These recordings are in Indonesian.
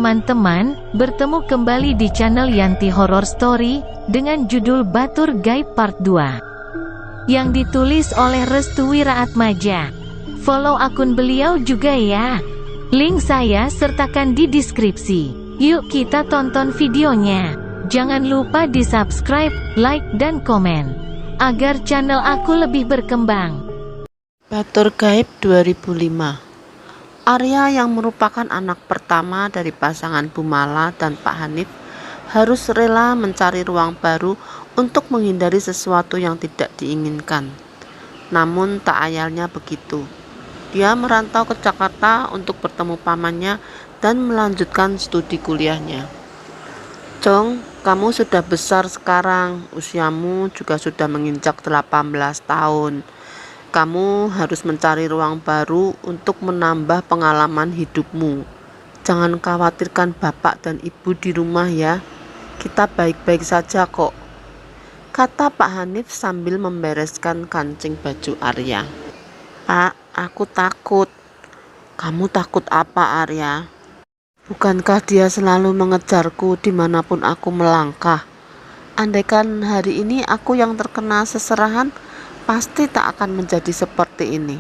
teman-teman, bertemu kembali di channel Yanti Horror Story, dengan judul Batur Gaib Part 2. Yang ditulis oleh Restu Wiraatmaja. Follow akun beliau juga ya. Link saya sertakan di deskripsi. Yuk kita tonton videonya. Jangan lupa di subscribe, like dan komen, agar channel aku lebih berkembang. Batur Gaib 2005. Arya yang merupakan anak pertama dari pasangan Bumala dan Pak Hanif harus rela mencari ruang baru untuk menghindari sesuatu yang tidak diinginkan. Namun tak ayalnya begitu. Dia merantau ke Jakarta untuk bertemu pamannya dan melanjutkan studi kuliahnya. Cong, kamu sudah besar sekarang, usiamu juga sudah menginjak 18 tahun. Kamu harus mencari ruang baru untuk menambah pengalaman hidupmu. Jangan khawatirkan bapak dan ibu di rumah ya. Kita baik-baik saja kok, kata Pak Hanif sambil membereskan kancing baju Arya. Pak, aku takut. Kamu takut apa, Arya? Bukankah dia selalu mengejarku dimanapun aku melangkah? Andaikan hari ini aku yang terkena seserahan, pasti tak akan menjadi seperti ini.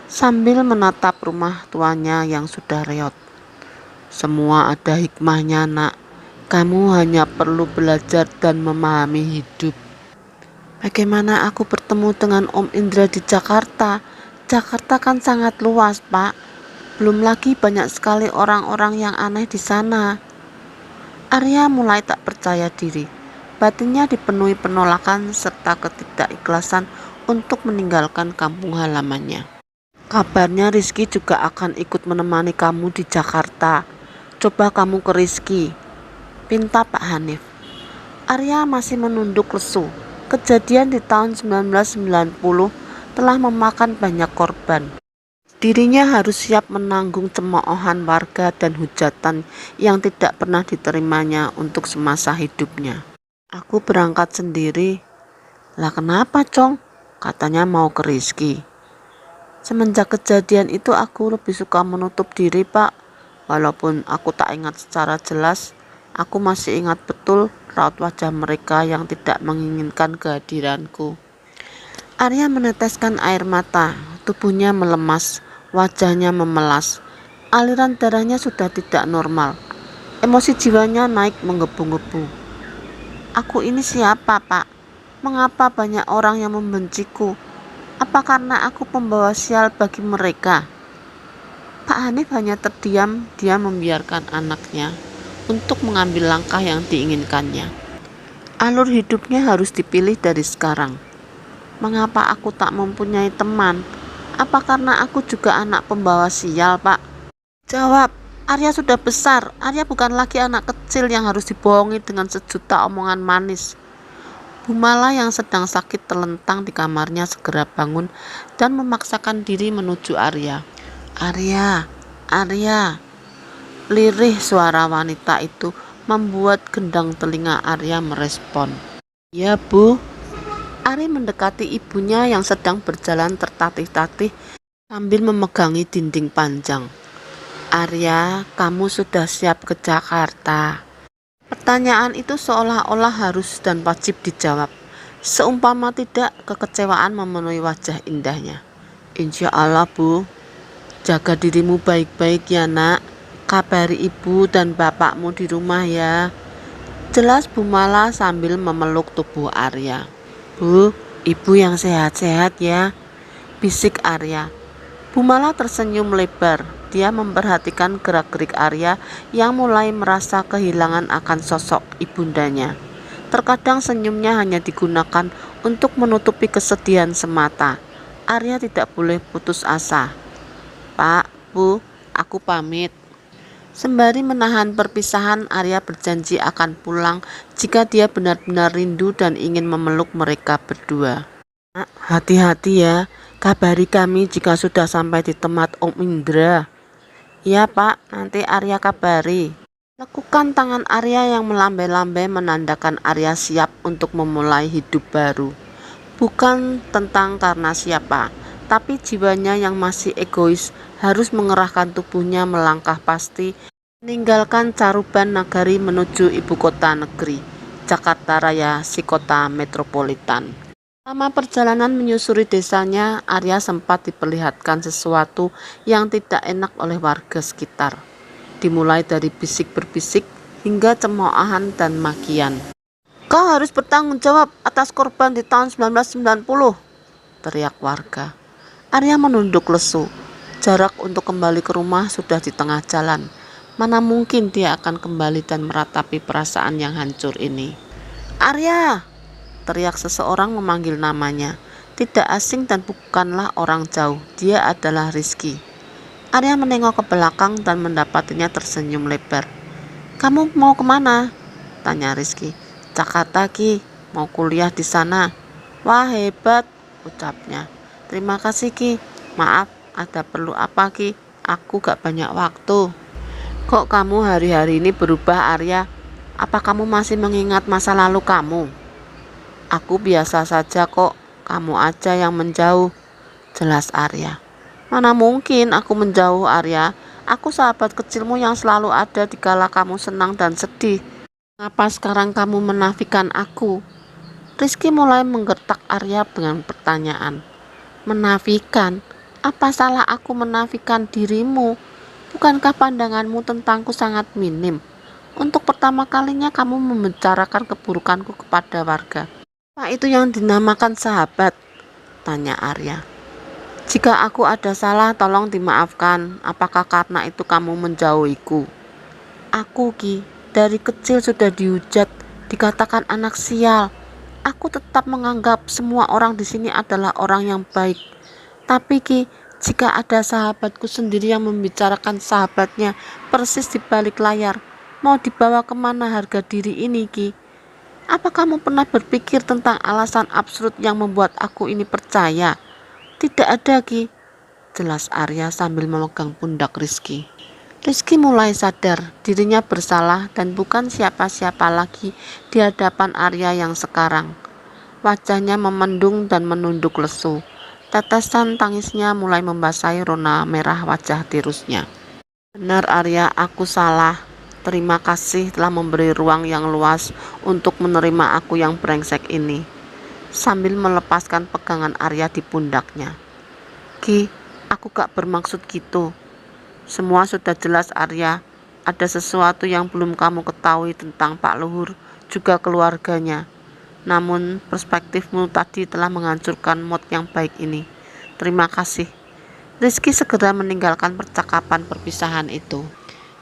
Sambil menatap rumah tuanya yang sudah reot. Semua ada hikmahnya, nak. Kamu hanya perlu belajar dan memahami hidup. Bagaimana aku bertemu dengan Om Indra di Jakarta? Jakarta kan sangat luas, Pak. Belum lagi banyak sekali orang-orang yang aneh di sana. Arya mulai tak percaya diri. Batinnya dipenuhi penolakan serta ketidakikhlasan untuk meninggalkan kampung halamannya. Kabarnya Rizky juga akan ikut menemani kamu di Jakarta. Coba kamu ke Rizky, pinta Pak Hanif. Arya masih menunduk lesu. Kejadian di tahun 1990 telah memakan banyak korban. Dirinya harus siap menanggung cemoohan warga dan hujatan yang tidak pernah diterimanya untuk semasa hidupnya. Aku berangkat sendiri. Lah kenapa, Cong? Katanya mau ke Rizky. Semenjak kejadian itu aku lebih suka menutup diri, Pak. Walaupun aku tak ingat secara jelas, aku masih ingat betul raut wajah mereka yang tidak menginginkan kehadiranku. Arya meneteskan air mata, tubuhnya melemas, wajahnya memelas. Aliran darahnya sudah tidak normal. Emosi jiwanya naik menggebu-gebu. Aku ini siapa, Pak? Mengapa banyak orang yang membenciku? Apa karena aku pembawa sial bagi mereka? Pak Hanif hanya terdiam, dia membiarkan anaknya untuk mengambil langkah yang diinginkannya. Alur hidupnya harus dipilih dari sekarang. Mengapa aku tak mempunyai teman? Apa karena aku juga anak pembawa sial, Pak? Jawab. Arya sudah besar. Arya bukan lagi anak kecil yang harus dibohongi dengan sejuta omongan manis. Bumala yang sedang sakit terlentang di kamarnya segera bangun dan memaksakan diri menuju Arya. Arya, Arya. Lirih suara wanita itu membuat gendang telinga Arya merespon. Ya, Bu. Arya mendekati ibunya yang sedang berjalan tertatih-tatih sambil memegangi dinding panjang. Arya, kamu sudah siap ke Jakarta? Pertanyaan itu seolah-olah harus dan wajib dijawab. Seumpama tidak, kekecewaan memenuhi wajah indahnya. Insya Allah, Bu. Jaga dirimu baik-baik ya, nak. Kabari ibu dan bapakmu di rumah ya. Jelas Bumala sambil memeluk tubuh Arya. Bu, ibu yang sehat-sehat ya, bisik Arya. Bumala tersenyum lebar. Dia memperhatikan gerak-gerik Arya yang mulai merasa kehilangan akan sosok ibundanya. Terkadang senyumnya hanya digunakan untuk menutupi kesedihan semata. Arya tidak boleh putus asa. Pak, Bu, aku pamit. Sembari menahan perpisahan, Arya berjanji akan pulang jika dia benar-benar rindu dan ingin memeluk mereka berdua. Hati-hati ya, kabari kami jika sudah sampai di tempat Om Indra. Ya, Pak, nanti Arya kabari. Lekukan tangan Arya yang melambai-lambai menandakan Arya siap untuk memulai hidup baru. Bukan tentang karena siapa, tapi jiwanya yang masih egois harus mengerahkan tubuhnya melangkah pasti Meninggalkan Caruban Nagari menuju ibu kota negeri, Jakarta Raya, si kota metropolitan. Selama perjalanan menyusuri desanya, Arya sempat diperlihatkan sesuatu yang tidak enak oleh warga sekitar. Dimulai dari bisik berbisik hingga cemoohan dan makian. "Kau harus bertanggung jawab atas korban di tahun 1990," teriak warga. Arya menunduk lesu. Jarak untuk kembali ke rumah sudah di tengah jalan. Mana mungkin dia akan kembali dan meratapi perasaan yang hancur ini. "Arya!" teriak seseorang memanggil namanya. Tidak asing dan bukanlah orang jauh. Dia adalah Rizky. Arya menengok ke belakang dan mendapatinya tersenyum lebar. "Kamu mau kemana?" tanya Rizky. "Jakarta, Ki. Mau kuliah di sana." "Wah, hebat," ucapnya. "Terima kasih, Ki. Maaf, ada perlu apa, Ki? Aku gak banyak waktu." "Kok kamu hari-hari ini berubah, Arya? Apa kamu masih mengingat masa lalu kamu?" "Aku biasa saja kok, kamu aja yang menjauh," jelas Arya. "Mana mungkin aku menjauh, Arya. Aku sahabat kecilmu yang selalu ada dikala kamu senang dan sedih. Mengapa sekarang kamu menafikan aku?" Rizky mulai menggertak Arya dengan pertanyaan. "Menafikan? Apa salah aku menafikan dirimu? Bukankah pandanganmu tentangku sangat minim? Untuk pertama kalinya kamu membicarakan keburukanku kepada warga. Apa itu yang dinamakan sahabat?" tanya Arya. "Jika aku ada salah, tolong dimaafkan. Apakah karena itu kamu menjauhiku?" "Aku, Ki, dari kecil sudah dihujat, dikatakan anak sial. Aku tetap menganggap semua orang di sini adalah orang yang baik. Tapi, Ki, jika ada sahabatku sendiri yang membicarakan sahabatnya persis di balik layar, mau dibawa kemana harga diri ini, Ki? Apa kamu pernah berpikir tentang alasan absurd yang membuat aku ini percaya?" "Tidak ada, Ki," jelas Arya sambil memegang pundak Rizky. Rizky mulai sadar dirinya bersalah dan bukan siapa-siapa lagi di hadapan Arya yang sekarang. Wajahnya memendung dan menunduk lesu. Tetesan tangisnya mulai membasahi rona merah wajah tirusnya. "Benar, Arya, aku salah. Terima kasih telah memberi ruang yang luas untuk menerima aku yang brengsek ini," sambil melepaskan pegangan Arya di pundaknya. "Ki, aku gak bermaksud gitu. Semua sudah jelas, Arya. Ada sesuatu yang belum kamu ketahui tentang Pak Luhur, juga keluarganya. Namun perspektifmu tadi telah menghancurkan mood yang baik ini. Terima kasih." Rizky segera meninggalkan percakapan perpisahan itu.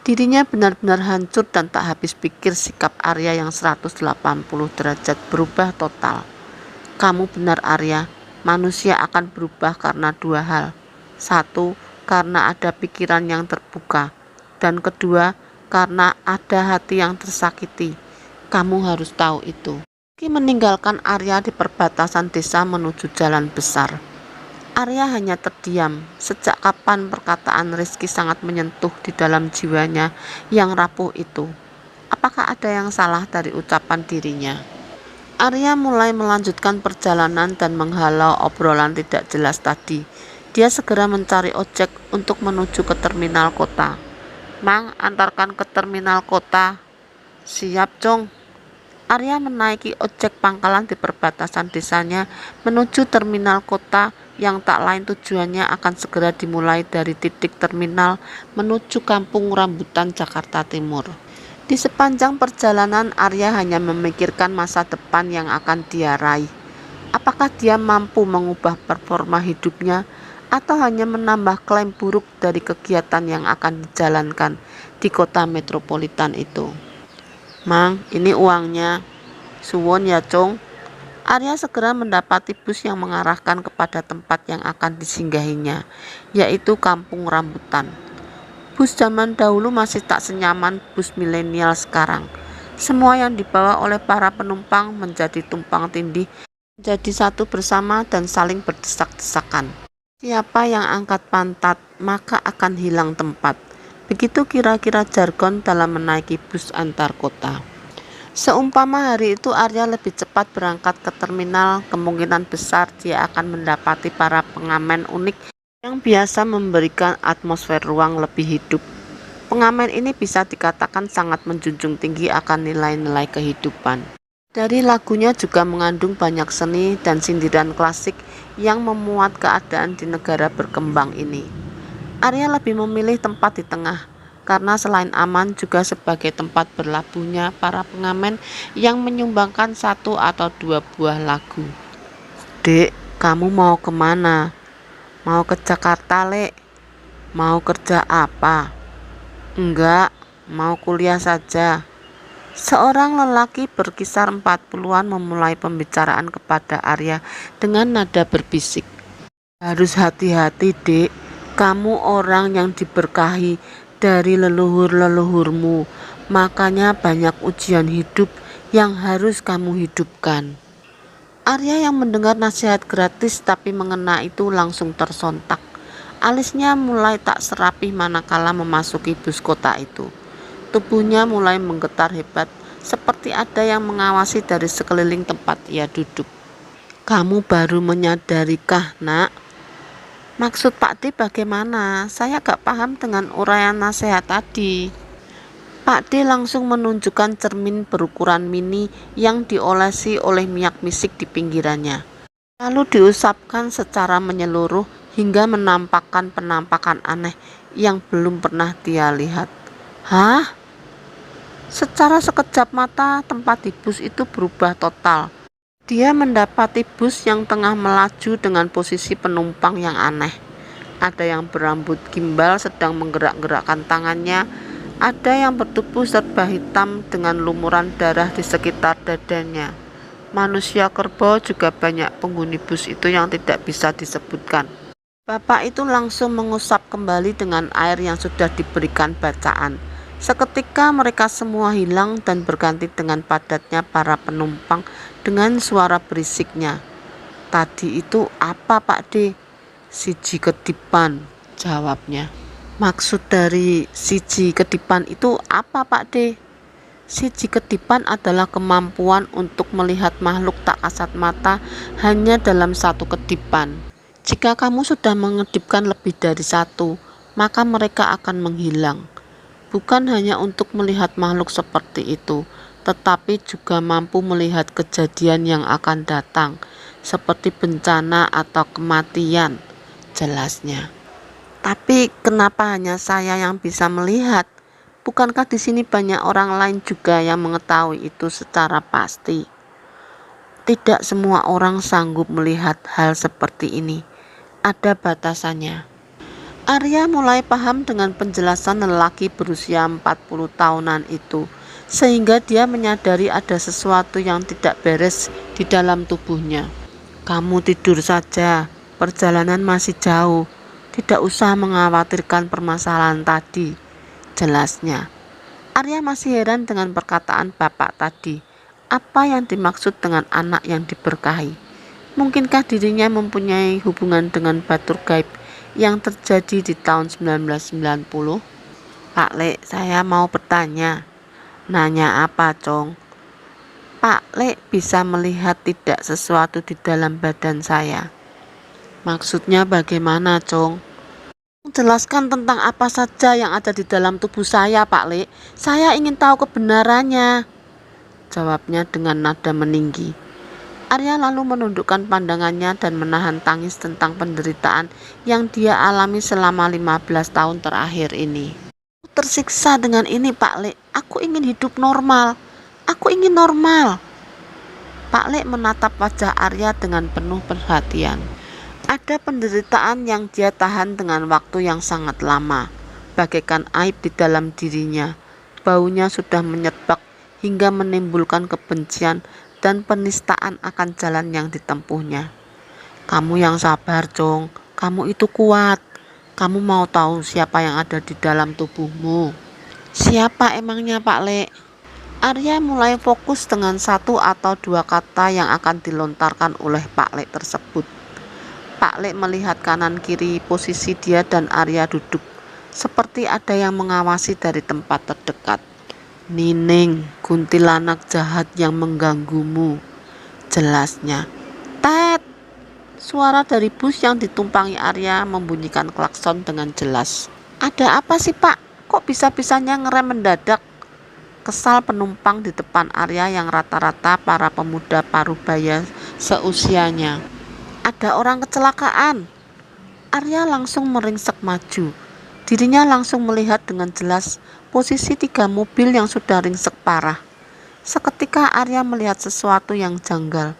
Dirinya benar-benar hancur dan tak habis pikir sikap Arya yang 180 derajat berubah total. "Kamu benar, Arya. Manusia akan berubah karena dua hal. Satu, karena ada pikiran yang terbuka. Dan kedua, karena ada hati yang tersakiti. Kamu harus tahu itu." Rizky meninggalkan Arya di perbatasan desa menuju jalan besar. Arya hanya terdiam. Sejak kapan perkataan Rizky sangat menyentuh di dalam jiwanya yang rapuh itu? Apakah ada yang salah dari ucapan dirinya? Arya mulai melanjutkan perjalanan dan menghalau obrolan tidak jelas tadi. Dia segera mencari ojek untuk menuju ke terminal kota. "Mang, antarkan ke terminal kota." "Siap, Cong." Arya menaiki ojek pangkalan di perbatasan desanya menuju terminal kota yang tak lain tujuannya akan segera dimulai dari titik terminal menuju Kampung Rambutan, Jakarta Timur. Di sepanjang perjalanan Arya hanya memikirkan masa depan yang akan dia raih. Apakah dia mampu mengubah performa hidupnya atau hanya menambah klaim buruk dari kegiatan yang akan dijalankan di kota metropolitan itu? "Mang, ini uangnya." "Suwon ya, Cong." Arya segera mendapati bus yang mengarahkan kepada tempat yang akan disinggahinya, yaitu Kampung Rambutan. Bus zaman dahulu masih tak senyaman bus milenial sekarang. Semua yang dibawa oleh para penumpang menjadi tumpang tindih, menjadi satu bersama dan saling berdesak-desakan. Siapa yang angkat pantat, maka akan hilang tempat. Begitu kira-kira jargon dalam menaiki bus antar kota. Seumpama hari itu Arya lebih cepat berangkat ke terminal, kemungkinan besar dia akan mendapati para pengamen unik yang biasa memberikan atmosfer ruang lebih hidup. Pengamen ini bisa dikatakan sangat menjunjung tinggi akan nilai-nilai kehidupan. Dari lagunya juga mengandung banyak seni dan sindiran klasik yang memuat keadaan di negara berkembang ini. Arya lebih memilih tempat di tengah, karena selain aman juga sebagai tempat berlabuhnya para pengamen yang menyumbangkan satu atau dua buah lagu. Dek, kamu mau kemana? Mau ke Jakarta, Lek? Mau kerja apa? Enggak, mau kuliah saja. Seorang lelaki berkisar 40-an memulai pembicaraan kepada Arya dengan nada berbisik. Harus hati-hati, Dek. Kamu orang yang diberkahi dari leluhur-leluhurmu. Makanya banyak ujian hidup yang harus kamu hidupkan. Arya yang mendengar nasihat gratis tapi mengena itu langsung tersontak. Alisnya mulai tak serapih manakala memasuki bus kota itu. Tubuhnya mulai menggetar hebat, seperti ada yang mengawasi dari sekeliling tempat ia duduk. Kamu baru menyadarikah, Nak? Maksud Pak D bagaimana? Saya gak paham dengan uraian nasihat tadi. Pak D langsung menunjukkan cermin berukuran mini yang diolesi oleh minyak misik di pinggirannya. Lalu diusapkan secara menyeluruh hingga menampakkan penampakan aneh yang belum pernah dia lihat. Hah? Secara sekejap mata tempat di bus itu berubah total. Dia mendapati bus yang tengah melaju dengan posisi penumpang yang aneh. Ada yang berambut gimbal sedang menggerak-gerakkan tangannya. Ada yang bertubuh serba hitam dengan lumuran darah di sekitar dadanya. Manusia kerbau juga banyak penghuni bus itu yang tidak bisa disebutkan. Bapak itu langsung mengusap kembali dengan air yang sudah diberikan bacaan. Seketika mereka semua hilang dan berganti dengan padatnya para penumpang dengan suara berisiknya. Tadi itu apa, Pak D? Siji kedipan, jawabnya. Maksud dari siji kedipan itu apa, Pak D? Siji kedipan adalah kemampuan untuk melihat makhluk tak kasat mata hanya dalam satu kedipan. Jika kamu sudah mengedipkan lebih dari satu, maka mereka akan menghilang. Bukan hanya untuk melihat makhluk seperti itu, tetapi juga mampu melihat kejadian yang akan datang, seperti bencana atau kematian, jelasnya. Tapi kenapa hanya saya yang bisa melihat? Bukankah di sini banyak orang lain juga yang mengetahui itu secara pasti? Tidak semua orang sanggup melihat hal seperti ini. Ada batasannya. Arya mulai paham dengan penjelasan lelaki berusia 40 tahunan itu, sehingga dia menyadari ada sesuatu yang tidak beres di dalam tubuhnya. Kamu tidur saja, perjalanan masih jauh, tidak usah mengkhawatirkan permasalahan tadi, jelasnya. Arya masih heran dengan perkataan bapak tadi. Apa yang dimaksud dengan anak yang diberkahi? Mungkinkah dirinya mempunyai hubungan dengan batur gaib yang terjadi di tahun 1990? Pak Lek, saya mau bertanya. Nanya apa, Cong? Pak Lek bisa melihat tidak sesuatu di dalam badan saya. Maksudnya bagaimana, Cong? Jelaskan tentang apa saja yang ada di dalam tubuh saya, Pak Lek. Saya ingin tahu kebenarannya, jawabnya dengan nada meninggi. Arya lalu menundukkan pandangannya dan menahan tangis tentang penderitaan yang dia alami selama 15 tahun terakhir ini. Tersiksa dengan ini, Pak Lek. Aku ingin hidup normal. Aku ingin normal. Pak Lek menatap wajah Arya dengan penuh perhatian. Ada penderitaan yang dia tahan dengan waktu yang sangat lama, bagaikan aib di dalam dirinya. Baunya sudah menyebak hingga menimbulkan kebencian dan penistaan akan jalan yang ditempuhnya. Kamu yang sabar, Cong. Kamu itu kuat. Kamu mau tahu siapa yang ada di dalam tubuhmu? Siapa emangnya, Pak Lek? Arya mulai fokus dengan satu atau dua kata yang akan dilontarkan oleh Pak Lek tersebut. Pak Lek melihat kanan kiri posisi dia dan Arya duduk, seperti ada yang mengawasi dari tempat terdekat. Nining, kuntilanak jahat yang mengganggumu, jelasnya. Tet! Suara dari bus yang ditumpangi Arya membunyikan klakson dengan jelas. Ada apa sih, Pak? Kok bisa-bisanya ngerem mendadak? Kesal penumpang di depan Arya yang rata-rata para pemuda parubaya seusianya. Ada orang kecelakaan. Arya langsung meringsek maju. Dirinya langsung melihat dengan jelas posisi 3 mobil yang sudah ringsek parah. Seketika Arya melihat sesuatu yang janggal.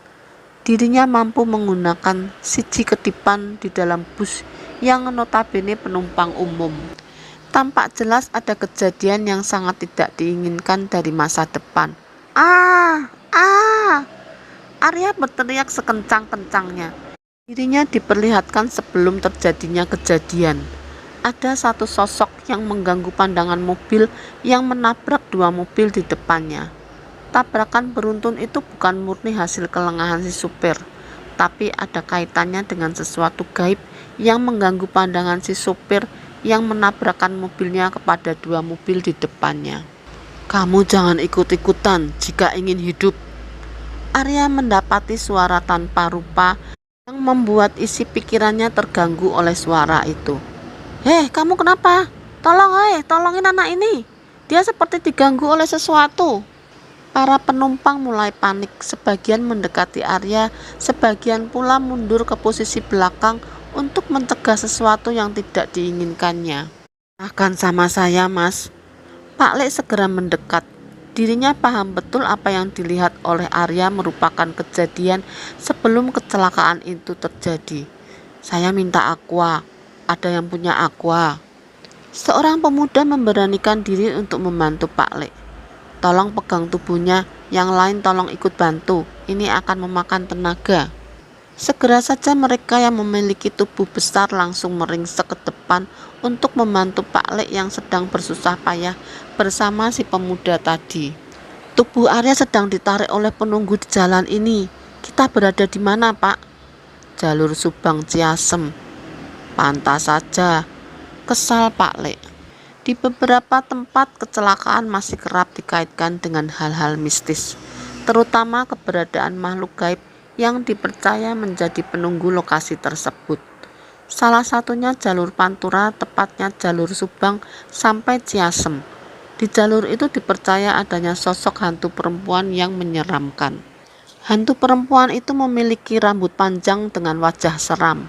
Dirinya mampu menggunakan siji kedipan di dalam bus yang notabene penumpang umum. Tampak jelas ada kejadian yang sangat tidak diinginkan dari masa depan. Ah! Ah! Arya berteriak sekencang-kencangnya. Dirinya diperlihatkan sebelum terjadinya kejadian. Ada satu sosok yang mengganggu pandangan mobil yang menabrak 2 mobil di depannya. Tabrakan beruntun itu bukan murni hasil kelengahan si supir, tapi ada kaitannya dengan sesuatu gaib yang mengganggu pandangan si supir yang menabrakkan mobilnya kepada 2 mobil di depannya. Kamu jangan ikut-ikutan jika ingin hidup. Arya mendapati suara tanpa rupa yang membuat isi pikirannya terganggu oleh suara itu. Hei, kamu kenapa? Tolongin anak ini. Dia seperti diganggu oleh sesuatu. Para penumpang mulai panik, sebagian mendekati Arya, sebagian pula mundur ke posisi belakang untuk mencegah sesuatu yang tidak diinginkannya. Akan sama saya, Mas. Pak Lek segera mendekat. Dirinya paham betul apa yang dilihat oleh Arya merupakan kejadian sebelum kecelakaan itu terjadi. Saya minta aqua. Ada yang punya aqua? Seorang pemuda memberanikan diri untuk membantu Pak Lek. Tolong pegang tubuhnya, yang lain tolong ikut bantu. Ini akan memakan tenaga. Segera saja mereka yang memiliki tubuh besar langsung meringsek ke depan untuk membantu Pak Lek yang sedang bersusah payah bersama si pemuda tadi. Tubuh Arya sedang ditarik oleh penunggu di jalan ini. Kita berada di mana, Pak? Jalur Subang Ciasem. Pantas saja, kesal Pak Lek. Di beberapa tempat kecelakaan masih kerap dikaitkan dengan hal-hal mistis, terutama keberadaan makhluk gaib yang dipercaya menjadi penunggu lokasi tersebut. Salah satunya jalur Pantura, tepatnya jalur Subang sampai Ciasem. Di jalur itu dipercaya adanya sosok hantu perempuan yang menyeramkan. Hantu perempuan itu memiliki rambut panjang dengan wajah seram.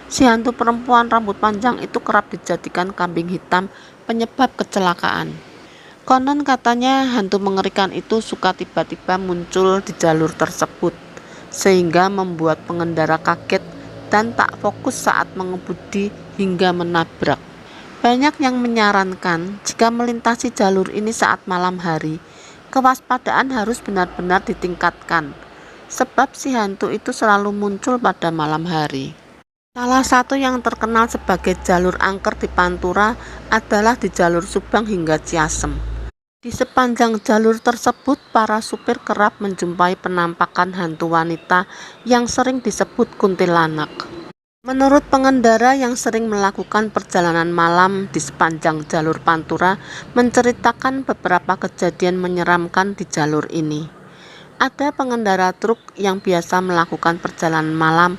Si hantu perempuan rambut panjang itu kerap dijadikan kambing hitam penyebab kecelakaan. Konon katanya hantu mengerikan itu suka tiba-tiba muncul di jalur tersebut, sehingga membuat pengendara kaget dan tak fokus saat mengemudi hingga menabrak. Banyak yang menyarankan jika melintasi jalur ini saat malam hari, kewaspadaan harus benar-benar ditingkatkan, sebab si hantu itu selalu muncul pada malam hari. Salah satu yang terkenal sebagai jalur angker di Pantura adalah di jalur Subang hingga Ciasem. Di sepanjang jalur tersebut, para supir kerap menjumpai penampakan hantu wanita yang sering disebut kuntilanak. Menurut pengendara yang sering melakukan perjalanan malam di sepanjang jalur Pantura, menceritakan beberapa kejadian menyeramkan di jalur ini. Ada pengendara truk yang biasa melakukan perjalanan malam.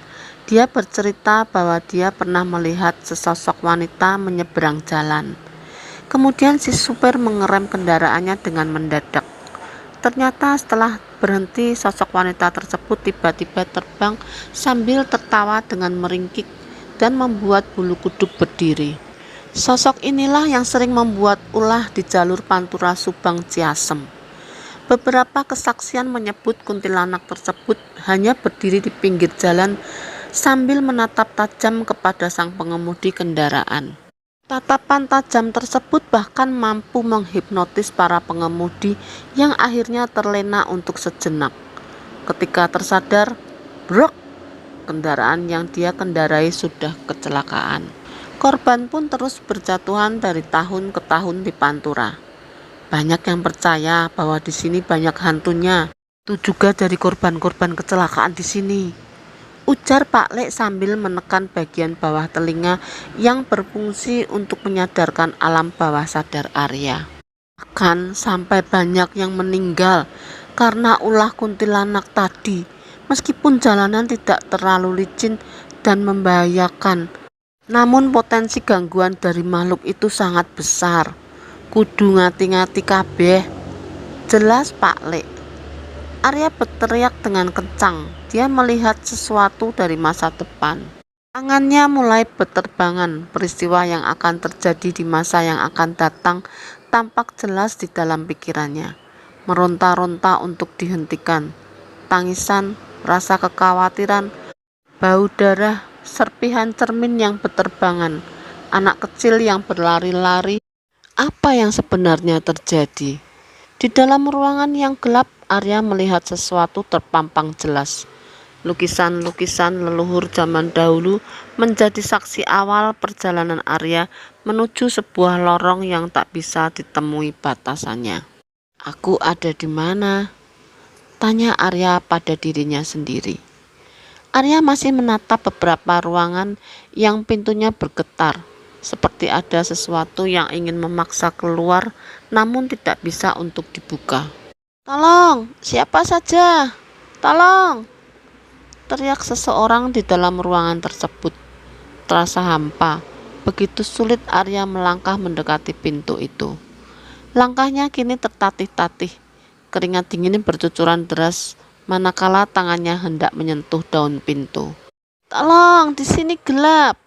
Dia bercerita bahwa dia pernah melihat sesosok wanita menyeberang jalan. Kemudian si supir mengerem kendaraannya dengan mendadak. Ternyata setelah berhenti, sosok wanita tersebut tiba-tiba terbang sambil tertawa dengan meringkik dan membuat bulu kuduk berdiri. Sosok inilah yang sering membuat ulah di jalur Pantura Subang Ciasem. Beberapa kesaksian menyebut kuntilanak tersebut hanya berdiri di pinggir jalan sambil menatap tajam kepada sang pengemudi kendaraan. Tatapan tajam tersebut bahkan mampu menghipnotis para pengemudi yang akhirnya terlena untuk sejenak. Ketika tersadar, brok, kendaraan yang dia kendarai sudah kecelakaan. Korban pun terus berjatuhan dari tahun ke tahun di Pantura. Banyak yang percaya bahwa di sini banyak hantunya. Itu juga dari korban-korban kecelakaan di sini, ujar Pak Lek sambil menekan bagian bawah telinga yang berfungsi untuk menyadarkan alam bawah sadar Arya. Bahkan sampai banyak yang meninggal karena ulah kuntilanak tadi, meskipun jalanan tidak terlalu licin dan membahayakan. Namun potensi gangguan dari makhluk itu sangat besar. Kudu ngati-ngati kabeh. Jelas Pak Lek. Arya berteriak dengan kencang. Dia melihat sesuatu dari masa depan. Tangannya mulai berterbangan. Peristiwa yang akan terjadi di masa yang akan datang tampak jelas di dalam pikirannya. Meronta-ronta untuk dihentikan. Tangisan, rasa kekhawatiran, bau darah, serpihan cermin yang berterbangan, anak kecil yang berlari-lari. Apa yang sebenarnya terjadi? Di dalam ruangan yang gelap, Arya melihat sesuatu terpampang jelas. Lukisan-lukisan leluhur zaman dahulu menjadi saksi awal perjalanan Arya menuju sebuah lorong yang tak bisa ditemui batasannya. Aku ada di mana? Tanya Arya pada dirinya sendiri. Arya masih menatap beberapa ruangan yang pintunya bergetar, seperti ada sesuatu yang ingin memaksa keluar namun tidak bisa untuk dibuka. Tolong, siapa saja? Tolong! Teriak seseorang di dalam ruangan tersebut. Terasa hampa, begitu sulit Arya melangkah mendekati pintu itu. Langkahnya kini tertatih-tatih, keringat dingin bercucuran deras manakala tangannya hendak menyentuh daun pintu. Tolong, di sini gelap.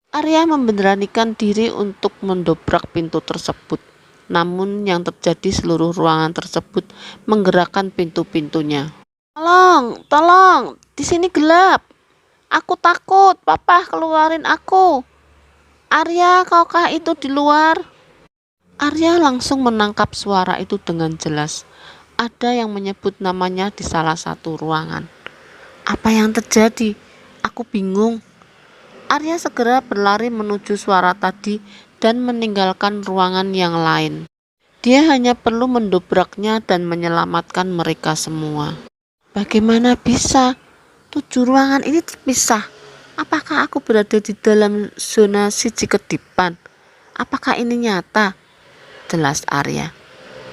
Arya memberanikan diri untuk mendobrak pintu tersebut. Namun yang terjadi seluruh ruangan tersebut menggerakkan pintu-pintunya. Tolong, tolong, di sini gelap. Aku takut, Papa keluarin aku. Arya, kaukah itu di luar? Arya langsung menangkap suara itu dengan jelas. Ada yang menyebut namanya di salah satu ruangan. Apa yang terjadi? Aku bingung. Arya segera berlari menuju suara tadi dan meninggalkan ruangan yang lain. Dia hanya perlu mendobraknya dan menyelamatkan mereka semua. Bagaimana bisa? 7 ruangan ini terpisah. Apakah aku berada di dalam zona siji kedipan? Apakah ini nyata? Jelas Arya.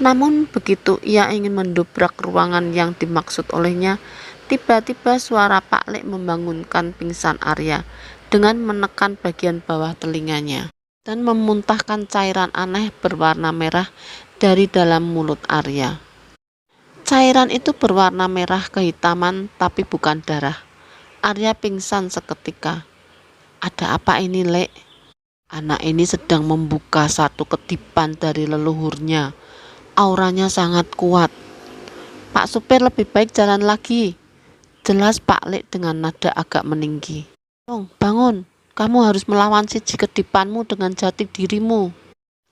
Namun begitu ia ingin mendobrak ruangan yang dimaksud olehnya, tiba-tiba suara Pak Lek membangunkan pingsan Arya dengan menekan bagian bawah telinganya dan memuntahkan cairan aneh berwarna merah dari dalam mulut Arya. Cairan itu berwarna merah kehitaman tapi bukan darah. Arya pingsan seketika. Ada apa ini, Lek? Anak ini sedang membuka satu kedipan dari leluhurnya. Auranya sangat kuat. Pak supir, lebih baik jalan lagi. Jelas Pak Lek dengan nada agak meninggi. Tolong, bangun. Kamu harus melawan siji kedipanmu dengan jati dirimu.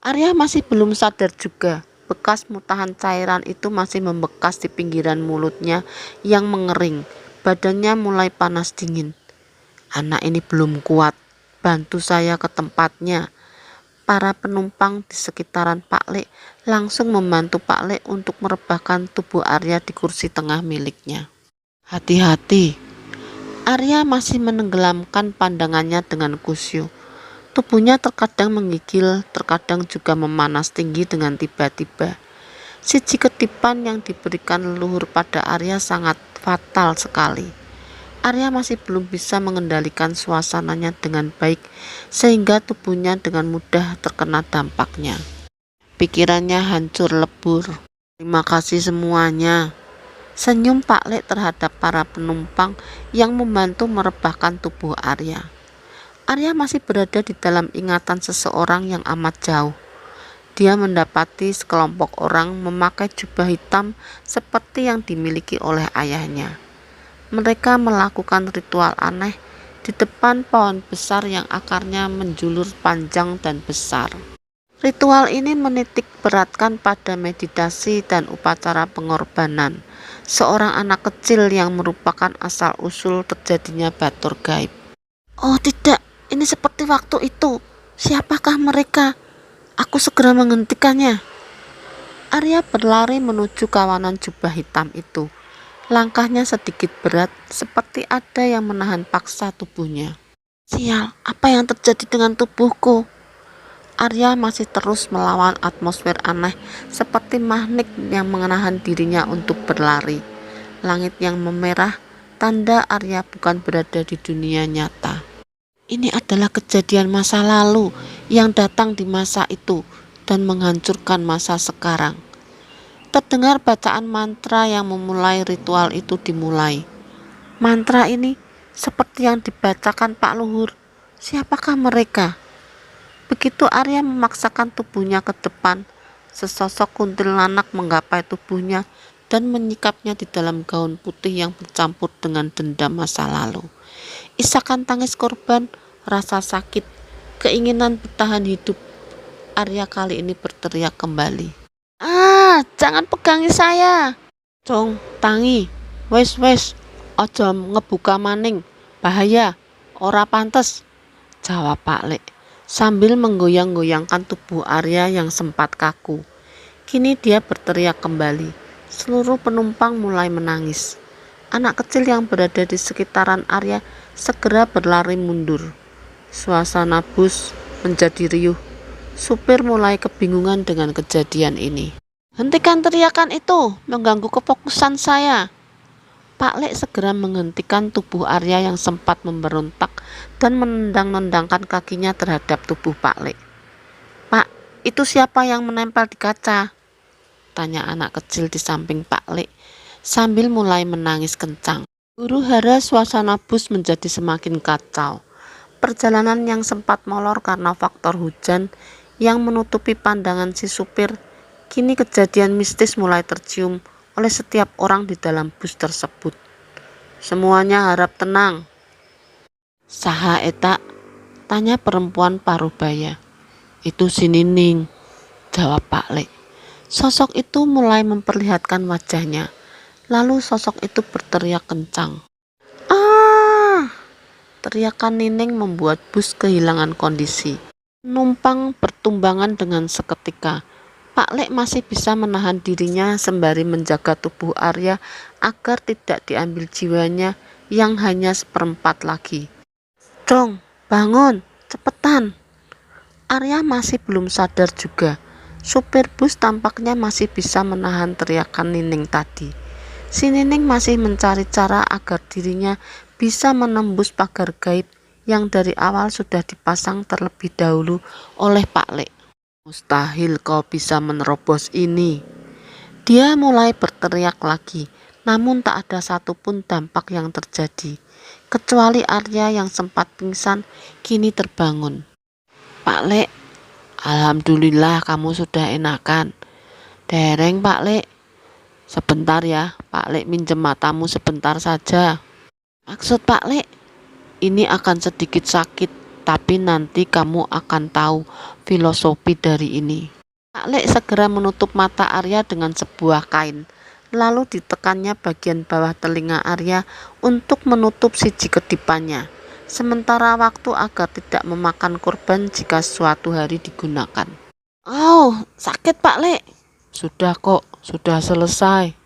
Arya masih belum sadar juga. Bekas mutahan cairan itu masih membekas di pinggiran mulutnya yang mengering. Badannya mulai panas dingin. Anak ini belum kuat. Bantu saya ke tempatnya. Para penumpang di sekitaran Pak Lek langsung membantu Pak Lek untuk merebahkan tubuh Arya di kursi tengah miliknya. Hati-hati. Arya masih menenggelamkan pandangannya dengan khusyuk. Tubuhnya terkadang menggigil, terkadang juga memanas tinggi dengan tiba-tiba. Siji kedipan yang diberikan leluhur pada Arya sangat fatal sekali. Arya masih belum bisa mengendalikan suasananya dengan baik, sehingga tubuhnya dengan mudah terkena dampaknya. Pikirannya hancur lebur. Terima kasih semuanya. Senyum Pak Lek terhadap para penumpang yang membantu merebahkan tubuh Arya. Arya masih berada di dalam ingatan seseorang yang amat jauh. Dia mendapati sekelompok orang memakai jubah hitam seperti yang dimiliki oleh ayahnya. Mereka melakukan ritual aneh di depan pohon besar yang akarnya menjulur panjang dan besar. Ritual ini menitik beratkan pada meditasi dan upacara pengorbanan seorang anak kecil yang merupakan asal-usul terjadinya batur gaib. Oh tidak, ini seperti waktu itu. Siapakah mereka? Aku segera menghentikannya. Arya berlari menuju kawanan jubah hitam itu. Langkahnya sedikit berat, seperti ada yang menahan paksa tubuhnya. Sial, apa yang terjadi dengan tubuhku? Arya masih terus melawan atmosfer aneh seperti magnet yang menahan dirinya untuk berlari. Langit yang memerah, tanda Arya bukan berada di dunia nyata. Ini adalah kejadian masa lalu yang datang di masa itu. dan menghancurkan masa sekarang. Terdengar bacaan mantra yang memulai ritual itu dimulai. Mantra ini seperti yang dibacakan Pak Luhur. Siapakah mereka? Begitu Arya memaksakan tubuhnya ke depan, sesosok kuntilanak menggapai tubuhnya dan menyikapnya di dalam gaun putih yang bercampur dengan dendam masa lalu. Isakan tangis korban, rasa sakit, keinginan bertahan hidup. Arya kali ini berteriak kembali. Jangan pegangi saya. Cong, tangi. Wes, ojo ngebuka maning. Bahaya, ora pantes, jawab Pak Lek sambil menggoyang-goyangkan tubuh Arya yang sempat kaku. Kini dia berteriak kembali. Seluruh penumpang mulai menangis. Anak kecil yang berada di sekitaran Arya segera berlari mundur. Suasana bus menjadi riuh. Supir mulai kebingungan dengan kejadian ini. Hentikan teriakan itu, mengganggu kefokusan saya. Pak Lek segera menghentikan tubuh Arya yang sempat memberontak dan menendang-nendangkan kakinya terhadap tubuh Pak Lek. Pak, itu siapa yang menempel di kaca? Tanya anak kecil di samping Pak Lek sambil mulai menangis kencang. Huru-hara suasana bus menjadi semakin kacau. Perjalanan yang sempat molor karena faktor hujan yang menutupi pandangan si supir. Kini kejadian mistis mulai tercium oleh setiap orang di dalam bus tersebut. Semuanya harap tenang. Saha eta? Tanya perempuan parubaya. Itu si Nining, jawab Pak Lek. Sosok itu mulai memperlihatkan wajahnya. Lalu sosok itu berteriak kencang. Teriakan Nining membuat bus kehilangan kondisi. Penumpang bertumbangan dengan seketika. Pak Lek masih bisa menahan dirinya sembari menjaga tubuh Arya agar tidak diambil jiwanya yang hanya seperempat lagi. Dong, bangun, cepetan. Arya masih belum sadar juga. Supir bus tampaknya masih bisa menahan teriakan Nining tadi. Si Nining masih mencari cara agar dirinya bisa menembus pagar gaib yang dari awal sudah dipasang terlebih dahulu oleh Pak Lek. Mustahil kau bisa menerobos ini. Dia mulai berteriak lagi, namun tak ada satupun dampak yang terjadi. Kecuali Arya yang sempat pingsan, kini terbangun. Pak Lek, alhamdulillah kamu sudah enakan. Dereng Pak Lek. Sebentar ya, Pak Lek minjem matamu sebentar saja. Maksud Pak Lek, ini akan sedikit sakit. Tapi nanti kamu akan tahu filosofi dari ini. Pak Lek segera menutup mata Arya dengan sebuah kain. Lalu ditekannya bagian bawah telinga Arya untuk menutup siji kedipannya. Sementara waktu agar tidak memakan korban jika suatu hari digunakan. Sakit Pak Lek. Sudah kok, sudah selesai.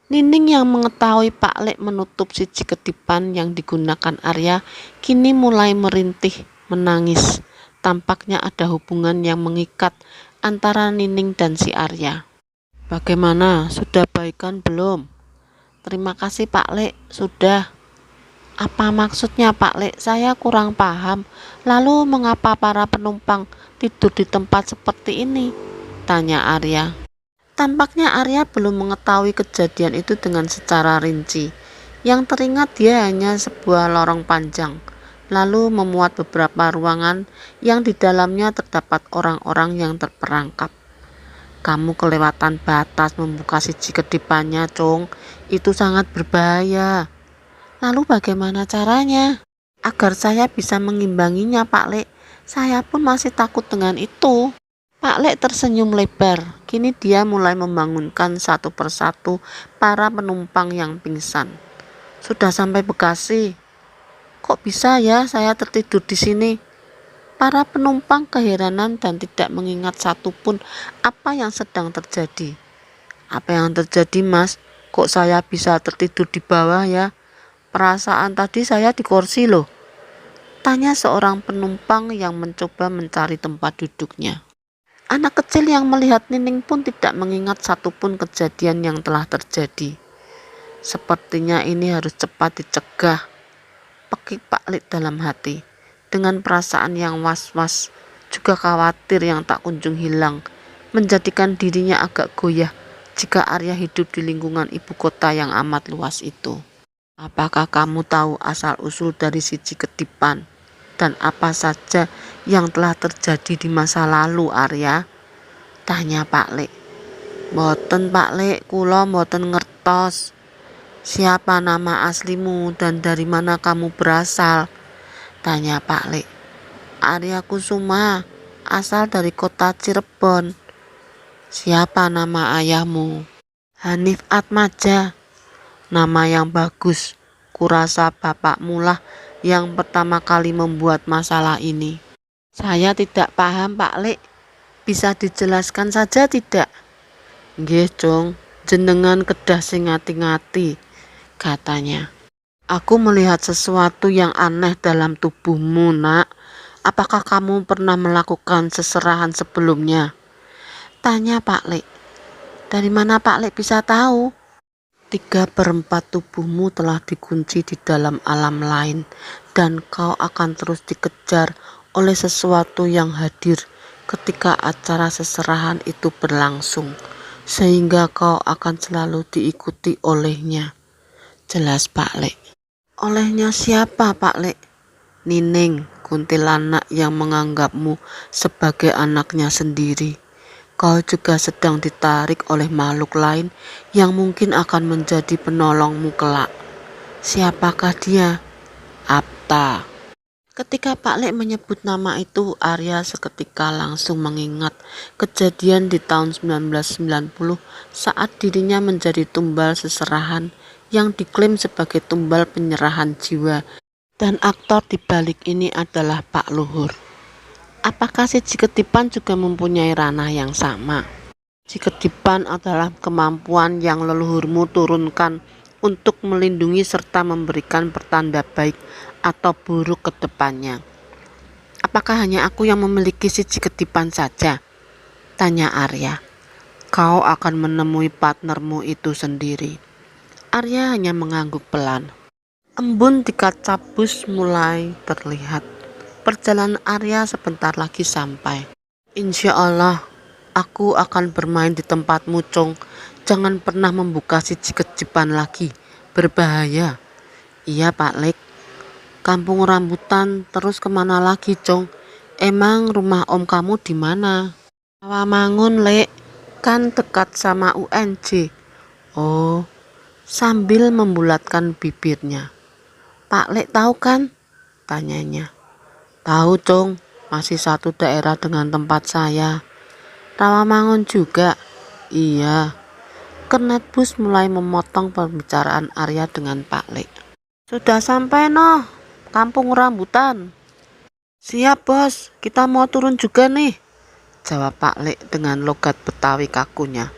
Nining yang mengetahui Pak Lek menutup siji kedipan yang digunakan Arya kini mulai merintih. Menangis. Tampaknya ada hubungan yang mengikat antara Nining dan si Arya. Bagaimana? Sudah baikan belum? Terima kasih Pak Lek, sudah. Apa maksudnya Pak Lek? Saya kurang paham. Lalu mengapa para penumpang tidur di tempat seperti ini? Tanya Arya. Tampaknya Arya belum mengetahui kejadian itu dengan secara rinci. Yang teringat dia hanya sebuah lorong panjang. Lalu memuat beberapa ruangan yang di dalamnya terdapat orang-orang yang terperangkap. Kamu kelewatan batas membuka siji kedipannya, Cung. Itu sangat berbahaya. Lalu bagaimana caranya? Agar saya bisa mengimbanginya, Pak Lek. Saya pun masih takut dengan itu. Pak Lek tersenyum lebar. Kini dia mulai membangunkan satu persatu para penumpang yang pingsan. Sudah sampai Bekasi. Kok bisa ya saya tertidur di sini? Para penumpang keheranan dan tidak mengingat satupun apa yang sedang terjadi. Apa yang terjadi Mas? Kok saya bisa tertidur di bawah ya? Perasaan tadi saya di kursi loh. Tanya seorang penumpang yang mencoba mencari tempat duduknya. Anak kecil yang melihat Nining pun tidak mengingat satupun kejadian yang telah terjadi. Sepertinya ini harus cepat dicegah. Pekik Pak Lek dalam hati. Dengan perasaan yang was-was, juga khawatir yang tak kunjung hilang. menjadikan dirinya agak goyah jika Arya hidup di lingkungan ibu kota yang amat luas itu. Apakah kamu tahu asal-usul dari si Ciketipan dan apa saja yang telah terjadi di masa lalu, Arya? Tanya Pak Lek. Mboten Pak Lek, kula mboten ngertos. Siapa nama aslimu dan dari mana kamu berasal? Tanya Pak Lek. Arya Kusuma, asal dari kota Cirebon. Siapa nama ayahmu? Hanif Atmaja. Nama yang bagus. Kurasa bapakmu lah yang pertama kali membuat masalah ini. Saya tidak paham Pak Lek. Bisa dijelaskan saja tidak? Nggih, Cung. Jenengan kedah sing ngati-ngati, katanya. Aku melihat sesuatu yang aneh dalam tubuhmu, Nak. Apakah kamu pernah melakukan seserahan sebelumnya? Tanya Pak Lek. Dari mana Pak Lek bisa tahu? 3/4 tubuhmu telah dikunci di dalam alam lain dan kau akan terus dikejar oleh sesuatu yang hadir ketika acara seserahan itu berlangsung, sehingga kau akan selalu diikuti olehnya. Jelas Pak Lek. Olehnya siapa Pak Lek? Nining, kuntilanak yang menganggapmu sebagai anaknya sendiri. Kau juga sedang ditarik oleh makhluk lain yang mungkin akan menjadi penolongmu kelak. Siapakah dia? Apta. Ketika Pak Lek menyebut nama itu, Arya seketika langsung mengingat kejadian di tahun 1990 saat dirinya menjadi tumbal seserahan yang diklaim sebagai tumbal penyerahan jiwa, dan aktor di balik ini adalah Pak Luhur. Apakah si Ciketipan juga mempunyai ranah yang sama? Ciketipan adalah kemampuan yang leluhurmu turunkan untuk melindungi serta memberikan pertanda baik atau buruk ke depannya. Apakah hanya aku yang memiliki si Ciketipan saja? Tanya Arya. Kau akan menemui partnermu itu sendiri. Arya hanya mengangguk pelan. Embun di kaca bus mulai terlihat. Perjalanan Arya sebentar lagi sampai. Insya Allah, aku akan bermain di tempatmu, Cong. Jangan pernah membuka si Ciketipan lagi. Berbahaya. Iya, Pak Lek. Kampung rambutan terus kemana lagi, Cong? Emang rumah om kamu di mana? Rawamangun, Lek. Kan dekat sama UNJ. Oh, sambil membulatkan bibirnya. Pak Lek tahu kan? Tanyanya. Tahu, Cong, masih satu daerah dengan tempat saya. Rawamangun juga? Iya. Kernet bus mulai memotong pembicaraan Arya dengan Pak Lek. Sudah sampai noh, kampung rambutan. Siap bos, kita mau turun juga nih, jawab Pak Lek dengan logat Betawi kakunya.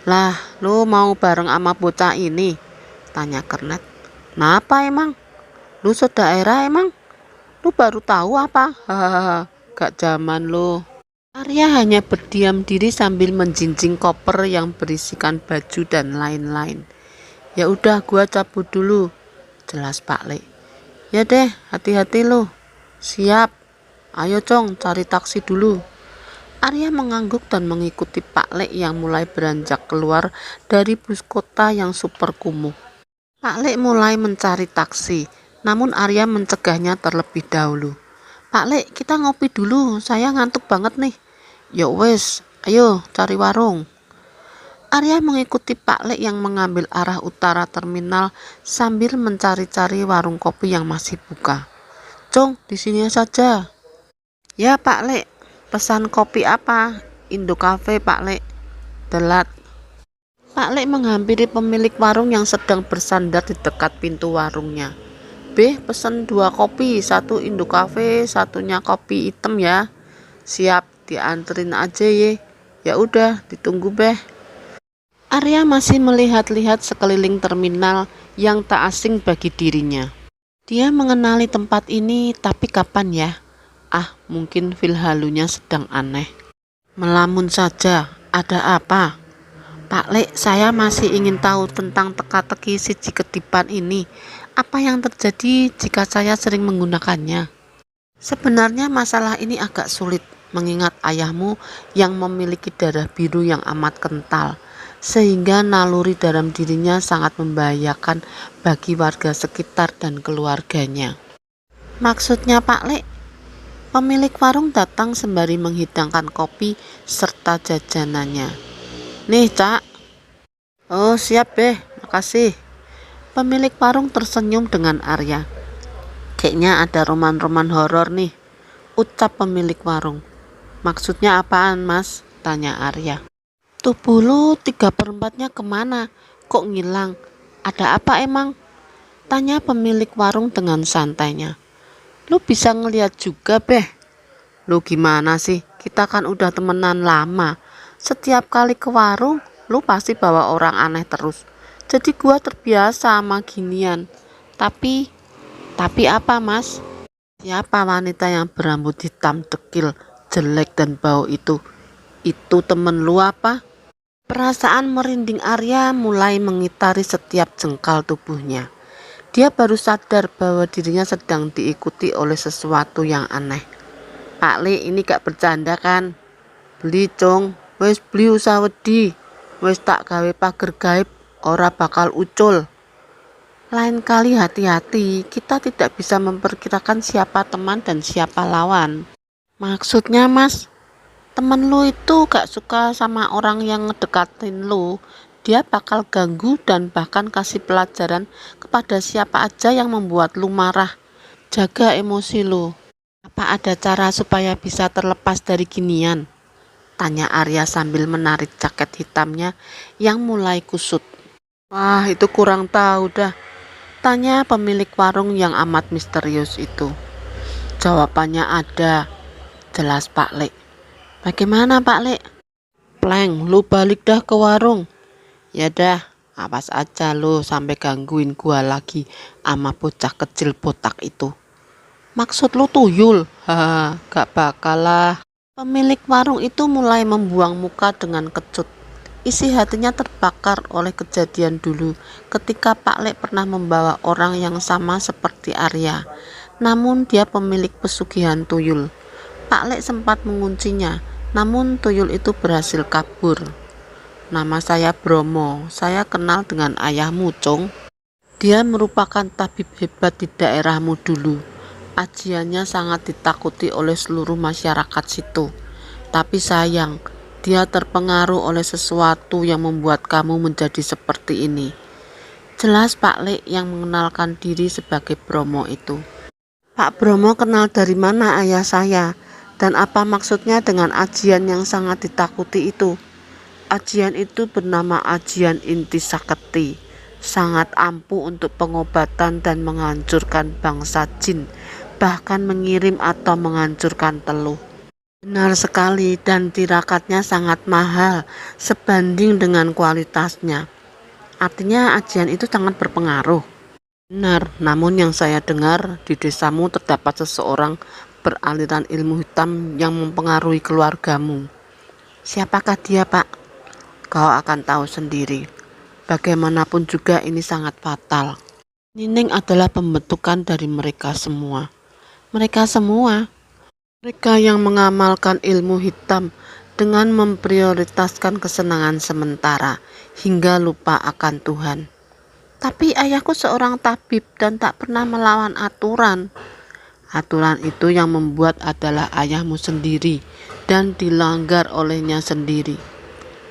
Lah, lu mau bareng sama bocah ini? Tanya Kernet. Napa emang? Lu sedaerah emang? Lu baru tahu apa? Hahaha, gak zaman lu. Arya hanya berdiam diri sambil menjinjing koper yang berisikan baju dan lain-lain. Ya udah, gua cabut dulu, jelas Pak Lek. Ya deh, hati-hati lu. Siap. Ayo Cong, cari taksi dulu. Arya mengangguk dan mengikuti Pak Lek yang mulai beranjak keluar dari bus kota yang super kumuh. Pak Lek mulai mencari taksi. Namun Arya mencegahnya terlebih dahulu. Pak Lek, kita ngopi dulu, saya ngantuk banget nih. Ya wes, ayo cari warung. Arya mengikuti Pak Lek yang mengambil arah utara terminal sambil mencari-cari warung kopi yang masih buka. Cong, di sini saja. Ya Pak Lek, pesan kopi apa? Indo Cafe Pak Lek. Telat. Pak Lek menghampiri pemilik warung yang sedang bersandar di dekat pintu warungnya. Beh, pesen 2 kopi, 1 Indo Cafe, satunya kopi hitam ya. Siap, dianterin aja ye. Ya udah, ditunggu beh. Arya masih melihat-lihat sekeliling terminal yang tak asing bagi dirinya. Dia mengenali tempat ini, tapi kapan ya? Ah, mungkin feel halunya sedang aneh. Melamun saja, ada apa? Pak Lek, saya masih ingin tahu tentang teka-teki si Ciketipan ini. Apa yang terjadi jika saya sering menggunakannya? Sebenarnya masalah ini agak sulit. mengingat ayahmu yang memiliki darah biru yang amat kental, sehingga naluri dalam dirinya sangat membahayakan bagi warga sekitar dan keluarganya. Maksudnya Pak Lek? Pemilik warung datang sembari menghidangkan kopi serta jajanannya. Nih Cak. Oh siap Beh, makasih. Pemilik warung tersenyum dengan Arya. Kayaknya ada roman-roman horor nih, ucap pemilik warung. Maksudnya apaan Mas? Tanya Arya. Tubuh lu 3/4-nya kemana? Kok ngilang? Ada apa emang? Tanya pemilik warung dengan santainya. Lu bisa ngeliat juga Beh. Lu gimana sih? Kita kan udah temenan lama. Setiap kali ke warung, lu pasti bawa orang aneh terus. Jadi gua terbiasa sama ginian. Tapi apa Mas? Siapa wanita yang berambut hitam dekil, jelek dan bau itu? Itu temen lu apa? Perasaan merinding Arya mulai mengitari setiap jengkal tubuhnya. Dia baru sadar bahwa dirinya sedang diikuti oleh sesuatu yang aneh. Pak Le, ini gak bercanda kan? Beli cong, wes beli usah wedi. Wes tak gawe pager gaib, ora bakal ucul. Lain kali hati-hati, kita tidak bisa memperkirakan siapa teman dan siapa lawan. Maksudnya Mas, temen lu itu gak suka sama orang yang ngedekatin lu. Dia bakal ganggu dan bahkan kasih pelajaran kepada siapa aja yang membuat lu marah. Jaga emosi lu. Apa ada cara supaya bisa terlepas dari ginian? Tanya Arya sambil menarik jaket hitamnya yang mulai kusut. Wah, itu kurang tahu dah. Tanya pemilik warung yang amat misterius itu. Jawabannya ada. Jelas Pak Lek. Bagaimana Pak Lek? Pleng, lu balik dah ke warung. Ya dah, awas aja lu sampai gangguin gua lagi ama bocah kecil botak itu. Maksud lu tuyul? Haha, gak bakal lah. Pemilik warung itu mulai membuang muka dengan kecut. Isi hatinya terbakar oleh kejadian dulu ketika Pak Lek pernah membawa orang yang sama seperti Arya. Namun dia pemilik pesugihan tuyul. Pak Lek sempat menguncinya, namun tuyul itu berhasil kabur. Nama saya Bromo, saya kenal dengan ayahmu, Cong. Dia merupakan tabib hebat di daerahmu dulu. Ajiannya sangat ditakuti oleh seluruh masyarakat situ. Tapi sayang, dia terpengaruh oleh sesuatu yang membuat kamu menjadi seperti ini. Jelas Pak Lek yang mengenalkan diri sebagai Bromo itu. Pak Bromo kenal dari mana ayah saya? Dan apa maksudnya dengan ajian yang sangat ditakuti itu? Ajian itu bernama Ajian Inti Saketi. Sangat ampuh untuk pengobatan dan menghancurkan bangsa jin, bahkan mengirim atau menghancurkan teluh. Benar sekali, dan tirakatnya sangat mahal sebanding dengan kualitasnya. Artinya ajian itu sangat berpengaruh. Benar, namun yang saya dengar di desamu terdapat seseorang beraliran ilmu hitam yang mempengaruhi keluargamu. Siapakah dia Pak? Kau akan tahu sendiri. Bagaimanapun juga ini sangat fatal. Nining adalah pembentukan dari mereka semua. Mereka yang mengamalkan ilmu hitam dengan memprioritaskan kesenangan sementara hingga lupa akan Tuhan. Tapi ayahku seorang tabib dan tak pernah melawan aturan. Aturan itu yang membuat adalah ayahmu sendiri dan dilanggar olehnya sendiri.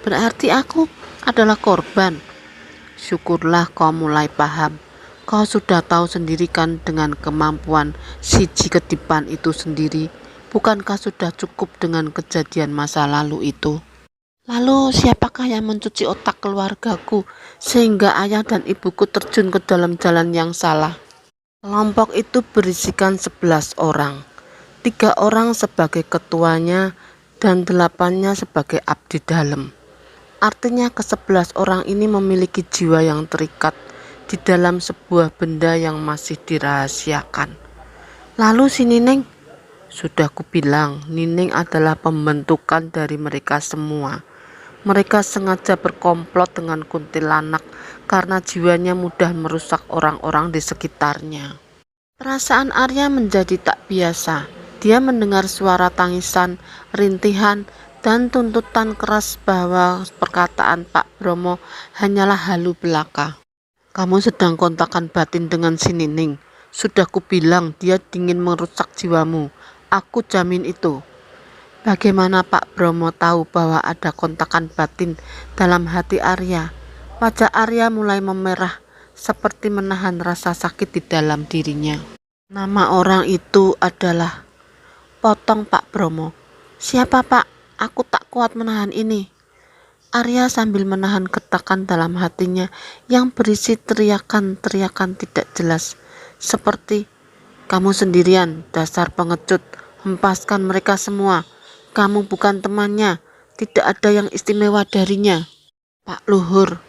Berarti aku adalah korban. Syukurlah kau mulai paham. Kau sudah tahu sendiri kan dengan kemampuan siji kedipan itu sendiri. Bukankah sudah cukup dengan kejadian masa lalu itu? Lalu siapakah yang mencuci otak keluargaku sehingga ayah dan ibuku terjun ke dalam jalan yang salah? Kelompok itu berisikan 11 orang. 3 orang sebagai ketuanya dan 8-nya sebagai abdi dalam. Artinya ke-11 orang ini memiliki jiwa yang terikat di dalam sebuah benda yang masih dirahasiakan. Lalu si Nining? Sudah kubilang, Nining adalah pembentukan dari mereka semua. Mereka sengaja berkomplot dengan kuntilanak karena jiwanya mudah merusak orang-orang di sekitarnya. Perasaan Arya menjadi tak biasa. Dia mendengar suara tangisan, rintihan, dan tuntutan keras bahwa perkataan Pak Bromo hanyalah halu belaka. Kamu sedang kontakan batin dengan si Nining. Sudah kubilang dia ingin merusak jiwamu. Aku jamin itu. Bagaimana Pak Bromo tahu bahwa ada kontakan batin dalam hati Arya? Wajah Arya mulai memerah, seperti menahan rasa sakit di dalam dirinya. Nama orang itu adalah... Potong Pak Bromo. Siapa Pak? Aku tak kuat menahan ini. Arya sambil menahan getakan dalam hatinya yang berisi teriakan-teriakan tidak jelas. Seperti, kamu sendirian, dasar pengecut, hempaskan mereka semua. Kamu bukan temannya, tidak ada yang istimewa darinya. Pak Luhur.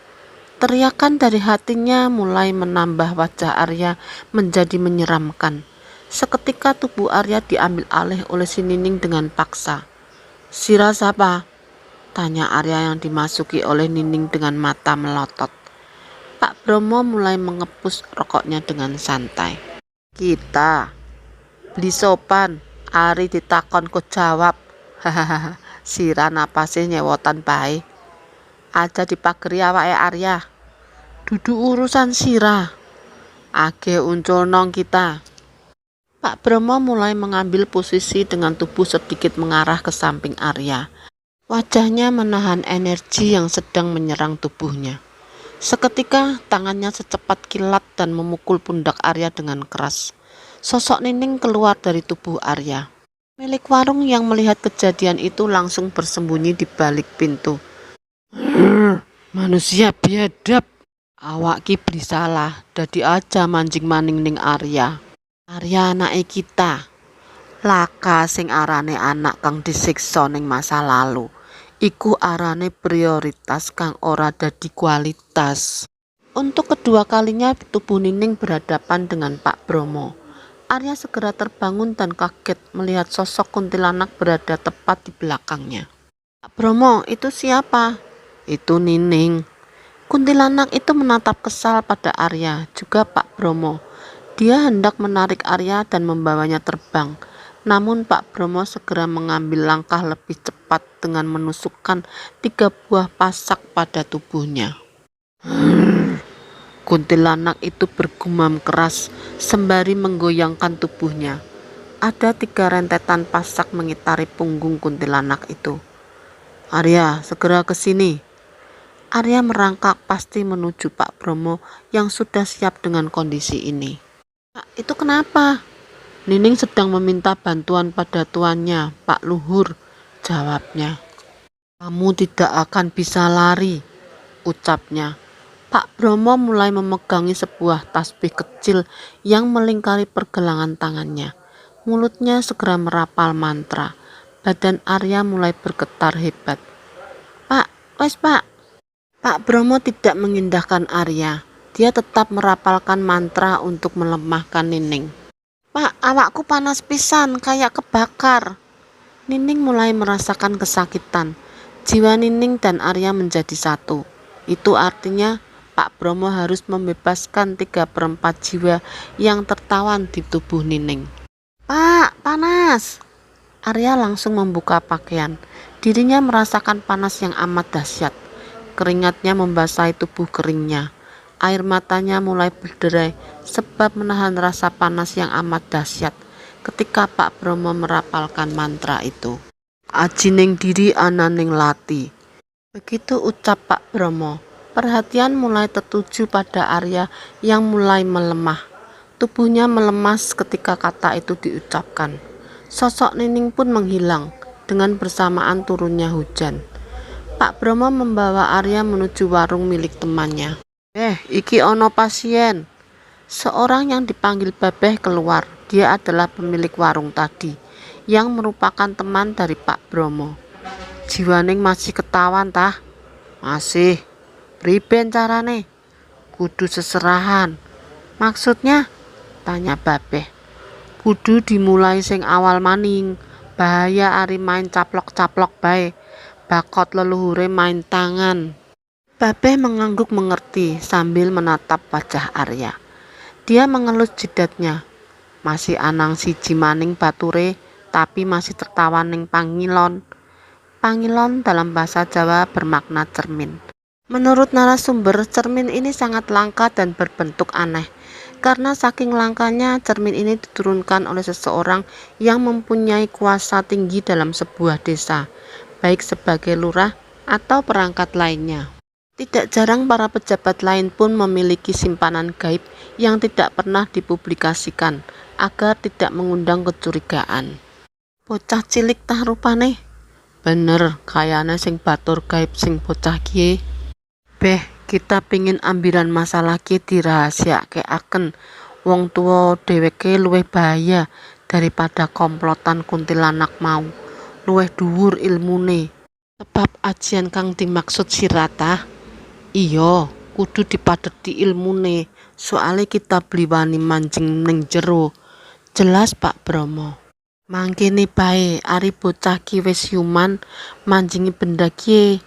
Teriakan dari hatinya mulai menambah wajah Arya menjadi menyeramkan. Seketika tubuh Arya diambil alih oleh si Nining dengan paksa. Sira siapa? Tanya Arya yang dimasuki oleh Nining dengan mata melotot. Pak Bromo mulai mengepus rokoknya dengan santai. Kita. Beli sopan. Ari ditakon kok jawab. Hahaha. Sira napase nyewotan bae. Aja dipageri awake Arya. Dudu urusan sira. Age uncul nong kita. Pak Bromo mulai mengambil posisi dengan tubuh sedikit mengarah ke samping Arya. Wajahnya menahan energi yang sedang menyerang tubuhnya. Seketika tangannya secepat kilat dan memukul pundak Arya dengan keras. Sosok Nining keluar dari tubuh Arya. Milik warung yang melihat kejadian itu langsung bersembunyi di balik pintu. Manusia biadab. Awak ki beli salah, dadi aja mancing maning ning Arya. Arya anake kita. Laka sing arane anak kang disiksa ning masa lalu. Iku arane prioritas kang ora dadi kualitas. Untuk kedua kalinya tubuh Nining berhadapan dengan Pak Bromo. Arya segera terbangun dan kaget melihat sosok kuntilanak berada tepat di belakangnya. Pak Bromo, itu siapa? Itu Nining. Kuntilanak itu menatap kesal pada Arya, juga Pak Bromo. Dia hendak menarik Arya dan membawanya terbang. Namun Pak Bromo segera mengambil langkah lebih cepat dengan menusukkan 3 buah pasak pada tubuhnya. Kuntilanak itu bergumam keras sembari menggoyangkan tubuhnya. Ada 3 rentetan pasak mengitari punggung kuntilanak itu. Arya, segera ke sini. Arya merangkak pasti menuju Pak Bromo yang sudah siap dengan kondisi ini. Pak, itu kenapa? Nining sedang meminta bantuan pada tuannya, Pak Luhur, jawabnya. Kamu tidak akan bisa lari, ucapnya. Pak Bromo mulai memegangi sebuah tasbih kecil yang melingkari pergelangan tangannya. Mulutnya segera merapal mantra. Badan Arya mulai bergetar hebat. Pak, wes Pak. Pak Bromo tidak mengindahkan Arya. Dia tetap merapalkan mantra untuk melemahkan Nining. Pak, awakku panas pisan, kayak kebakar. Nining mulai merasakan kesakitan. Jiwa Nining dan Arya menjadi satu. Itu artinya Pak Bromo harus membebaskan 3/4 jiwa yang tertawan di tubuh Nining. Pak, panas. Arya langsung membuka pakaian. Dirinya merasakan panas yang amat dahsyat. Keringatnya membasahi tubuh keringnya. Air matanya mulai berderai sebab menahan rasa panas yang amat dahsyat ketika Pak Bromo merapalkan mantra itu. Ajining diri ananing lati. Begitu ucap Pak Bromo, perhatian mulai tertuju pada Arya yang mulai melemah. Tubuhnya melemas ketika kata itu diucapkan. Sosok Nining pun menghilang dengan bersamaan turunnya hujan. Pak Bromo membawa Arya menuju warung milik temannya. Iki ono pasien. Seorang yang dipanggil Babeh keluar. Dia adalah pemilik warung tadi, yang merupakan teman dari Pak Bromo. Jiwaning masih ketahuan tah? Masih. Priben carane? Kudu seserahan. Maksudnya? Tanya Babeh. Kudu dimulai sing awal maning. Bahaya ari main caplok-caplok bae. Bakot leluhure main tangan. Babeh mengangguk mengerti sambil menatap wajah Arya. Dia mengelus jidatnya. Masih anang siji maning bature, tapi masih tertawa ning pangilon. Pangilon dalam bahasa Jawa bermakna cermin. Menurut narasumber, cermin ini sangat langka dan berbentuk aneh. Karena saking langkanya, cermin ini diturunkan oleh seseorang yang mempunyai kuasa tinggi dalam sebuah desa, baik sebagai lurah atau perangkat lainnya. Tidak jarang para pejabat lain pun memiliki simpanan gaib yang tidak pernah dipublikasikan agar tidak mengundang kecurigaan. Bocah cilik tah rupane. Bener, kayane sing batur gaib sing bocah kie. Beh, kita pingin ambiran masalah kie dirahasiake aken. Wong tua dheweke luwih bahaya daripada komplotan kuntilanak mau. Luwih dhuwur ilmune. Sebab ajian kang dimaksud Sirata, iya, kudu dipadheti ilmune, soale kita bliwani manjing ning jero. Jelas Pak Bromo. Mangkene bae, ari bocah ki wis yuman manjingi benda kie.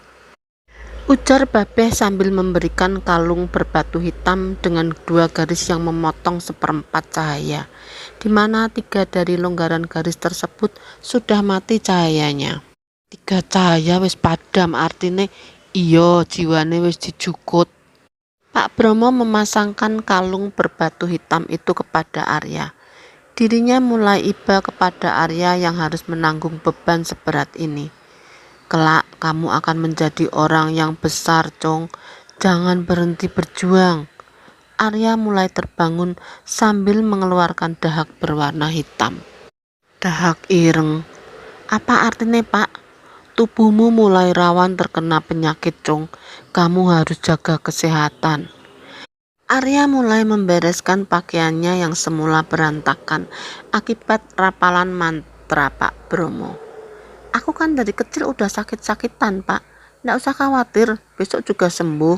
Ujar Babeh sambil memberikan kalung berbatu hitam dengan 2 garis yang memotong seperempat cahaya, di mana 3 dari longgaran garis tersebut sudah mati cahayanya. 3 cahaya wis padam, artine iya jiwane wis dijukut. Pak Bromo memasangkan kalung berbatu hitam itu kepada Arya. Dirinya mulai iba kepada Arya yang harus menanggung beban seberat ini. Kelak kamu akan menjadi orang yang besar, Cong. Jangan berhenti berjuang. Arya mulai terbangun sambil mengeluarkan dahak berwarna hitam. Dahak ireng. Apa artinya, Pak? Tubuhmu mulai rawan terkena penyakit, Cong. Kamu harus jaga kesehatan. Arya mulai membereskan pakaiannya yang semula berantakan akibat rapalan mantra Pak Bromo. Aku kan dari kecil udah sakit-sakitan, Pak. Nggak usah khawatir, besok juga sembuh.